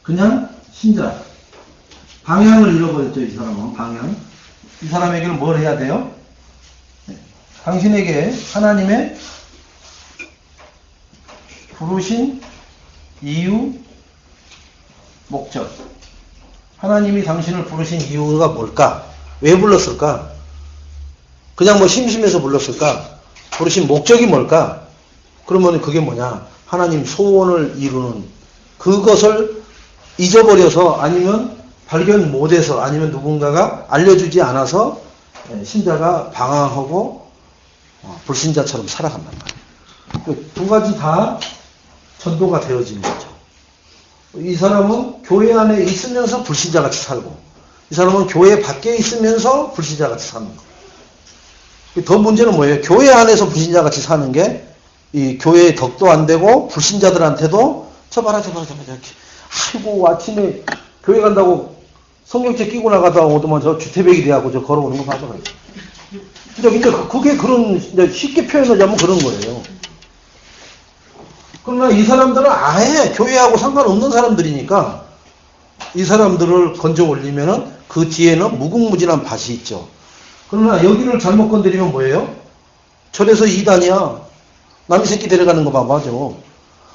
그냥 신자. 방향을 잃어버렸죠, 이 사람은. 방향. 이 사람에게는 뭘 해야 돼요? 당신에게 하나님의 부르신 이유, 목적. 하나님이 당신을 부르신 이유가 뭘까? 왜 불렀을까? 그냥 뭐 심심해서 불렀을까? 부르신 목적이 뭘까? 그러면 그게 뭐냐? 하나님 소원을 이루는 그것을 잊어버려서 아니면 발견 못해서 아니면 누군가가 알려주지 않아서 신자가 방황하고 불신자처럼 살아간단 말이에요. 두 가지 다 전도가 되어지는 거죠. 이 사람은 교회 안에 있으면서 불신자같이 살고 이 사람은 교회 밖에 있으면서 불신자같이 사는 거예요. 더 문제는 뭐예요? 교회 안에서 불신자같이 사는 게 이 교회에 덕도 안 되고 불신자들한테도 저 봐라 이렇게 아이고 아침에 교회 간다고 성경책 끼고 나가다 오더만 저 주태백이 돼하고 저 걸어오는 거 봐서 근데 그게 그런 쉽게 표현하자면 그런 거예요. 그러나 이 사람들은 아예 교회하고 상관없는 사람들이니까 이 사람들을 건져 올리면은 그 뒤에는 무궁무진한 밭이 있죠. 그러나 여기를 잘못 건드리면 뭐예요? 저래서 이단이야. 남의 새끼 데려가는 거 봐, 맞아.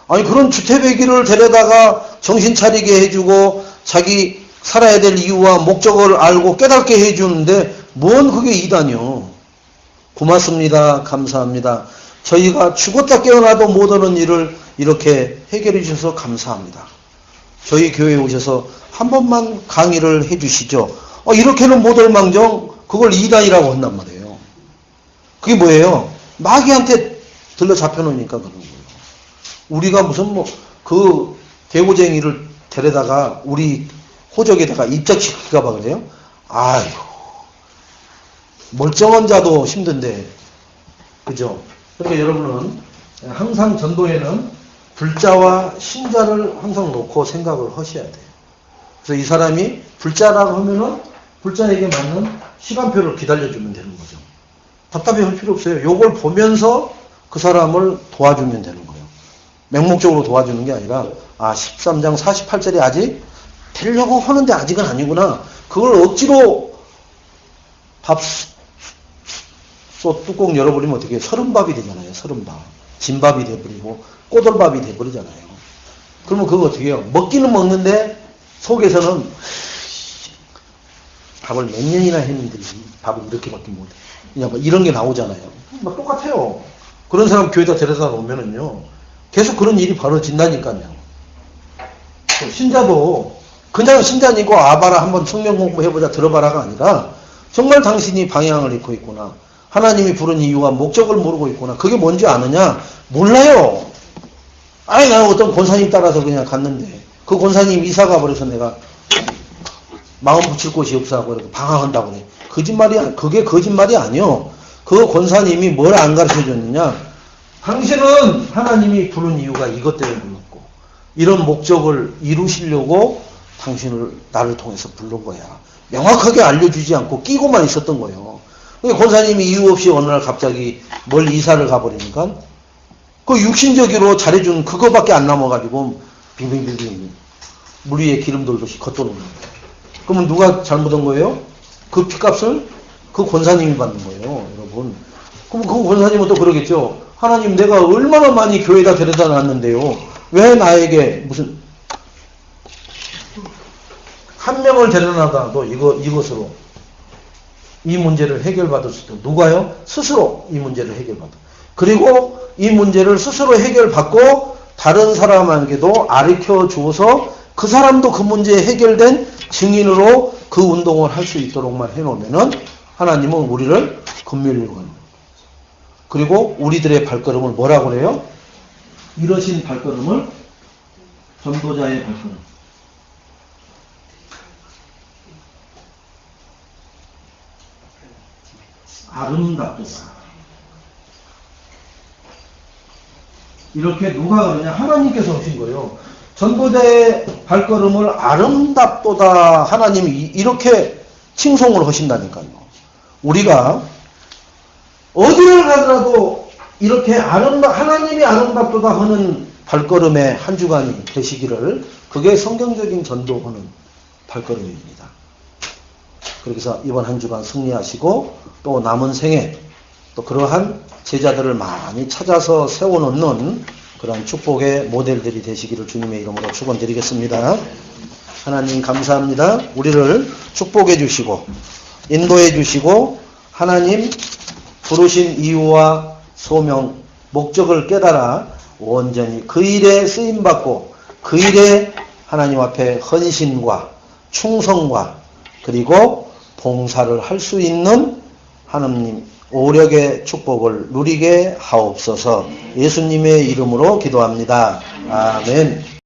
아니, 그런 주태배기를 데려다가 정신 차리게 해주고, 자기 살아야 될 이유와 목적을 알고 깨닫게 해주는데 뭔 그게 이단이요. 고맙습니다. 감사합니다. 저희가 죽었다 깨어나도 못하는 일을 이렇게 해결해 주셔서 감사합니다. 저희 교회에 오셔서 한 번만 강의를 해 주시죠. 이렇게는 못할 망정 그걸 이단이라고 한단 말이에요. 그게 뭐예요? 마귀한테 들러 잡혀놓으니까 그런 거예요. 우리가 무슨 그 개고쟁이를 데려다가 우리 호적에다가 입적시킬까 봐 그래요? 아이고 멀쩡한 자도 힘든데 그죠? 그러니까 여러분은 항상 전도에는 불자와 신자를 항상 놓고 생각을 하셔야 돼요. 그래서 이 사람이 불자라고 하면은 불자에게 맞는 시간표를 기다려주면 되는 거죠. 답답해 할 필요 없어요. 요걸 보면서 그 사람을 도와주면 되는 거예요. 맹목적으로 도와주는 게 아니라 13장 48절이 아직 되려고 하는데 아직은 아니구나. 그걸 억지로 밥솥 뚜껑 열어버리면 어떻게 해요? 서른밥이 되잖아요. 서른밥. 진밥이 돼버리고 꼬들밥이 돼버리잖아요. 그러면 그거 어떻게 해요? 먹기는 먹는데 속에서는 밥을 몇 년이나 했는데 밥을 이렇게밖에 못해. 그냥 이런 게 나오잖아요. 똑같아요. 그런 사람 교회에다 데려다 놓으면은요. 계속 그런 일이 벌어진다니까요. 신자도 그냥 신자니고 아바라 한번 성경 공부해보자 들어봐라가 아니라 정말 당신이 방향을 잃고 있구나. 하나님이 부른 이유와 목적을 모르고 있구나. 그게 뭔지 아느냐? 몰라요. 나는 어떤 권사님 따라서 그냥 갔는데 그 권사님 이사 가버려서 내가 마음 붙일 곳이 없어하고 이렇게 방황한다고 그래. 거짓말이야. 그게 거짓말이 아니요. 그 권사님이 뭘 안 가르쳐 줬느냐? 당신은 하나님이 부른 이유가 이것 때문에 불렀고 이런 목적을 이루시려고 당신을 나를 통해서 부른 거야. 명확하게 알려주지 않고 끼고만 있었던 거예요. 권사님이 이유 없이 어느 날 갑자기 멀리 이사를 가버리니까 그 육신적으로 잘해준 그거밖에 안 남아가지고 빙빙빙빙 물 위에 기름 돌듯이 겉도는 거예요. 그러면 누가 잘못한 거예요? 그 피값을 그 권사님이 받는 거예요, 여러분. 그럼 그 권사님은 또 그러겠죠. 하나님, 내가 얼마나 많이 교회에다 데려다 놨는데요. 왜 나에게 무슨 한 명을 데려다놔도 이것으로 이 문제를 해결받을 수 있도록 누가요? 스스로 이 문제를 해결받아. 그리고 이 문제를 스스로 해결받고 다른 사람에게도 가르쳐 주어서 그 사람도 그 문제에 해결된 증인으로 그 운동을 할 수 있도록만 해놓으면은 하나님은 우리를 건멸려고 하는 거예요. 그리고 우리들의 발걸음을 뭐라고 그래요? 이러신 발걸음을 전도자의 발걸음. 아름답도다. 이렇게 누가 그러냐? 하나님께서 하신 거예요. 전도자의 발걸음을 아름답도다. 하나님이 이렇게 칭송을 하신다니까요. 우리가 어디를 가더라도 이렇게 하나님이 아름답도다 하는 발걸음의 한 주간이 되시기를, 그게 성경적인 전도하는 발걸음입니다. 그래서 이번 한 주간 승리하시고 또 남은 생에 또 그러한 제자들을 많이 찾아서 세워놓는 그런 축복의 모델들이 되시기를 주님의 이름으로 축원드리겠습니다. 하나님 감사합니다. 우리를 축복해 주시고 인도해 주시고 하나님 부르신 이유와 소명, 목적을 깨달아 온전히 그 일에 쓰임받고 그 일에 하나님 앞에 헌신과 충성과 그리고 봉사를 할 수 있는 하나님 오력의 축복을 누리게 하옵소서. 예수님의 이름으로 기도합니다. 아멘.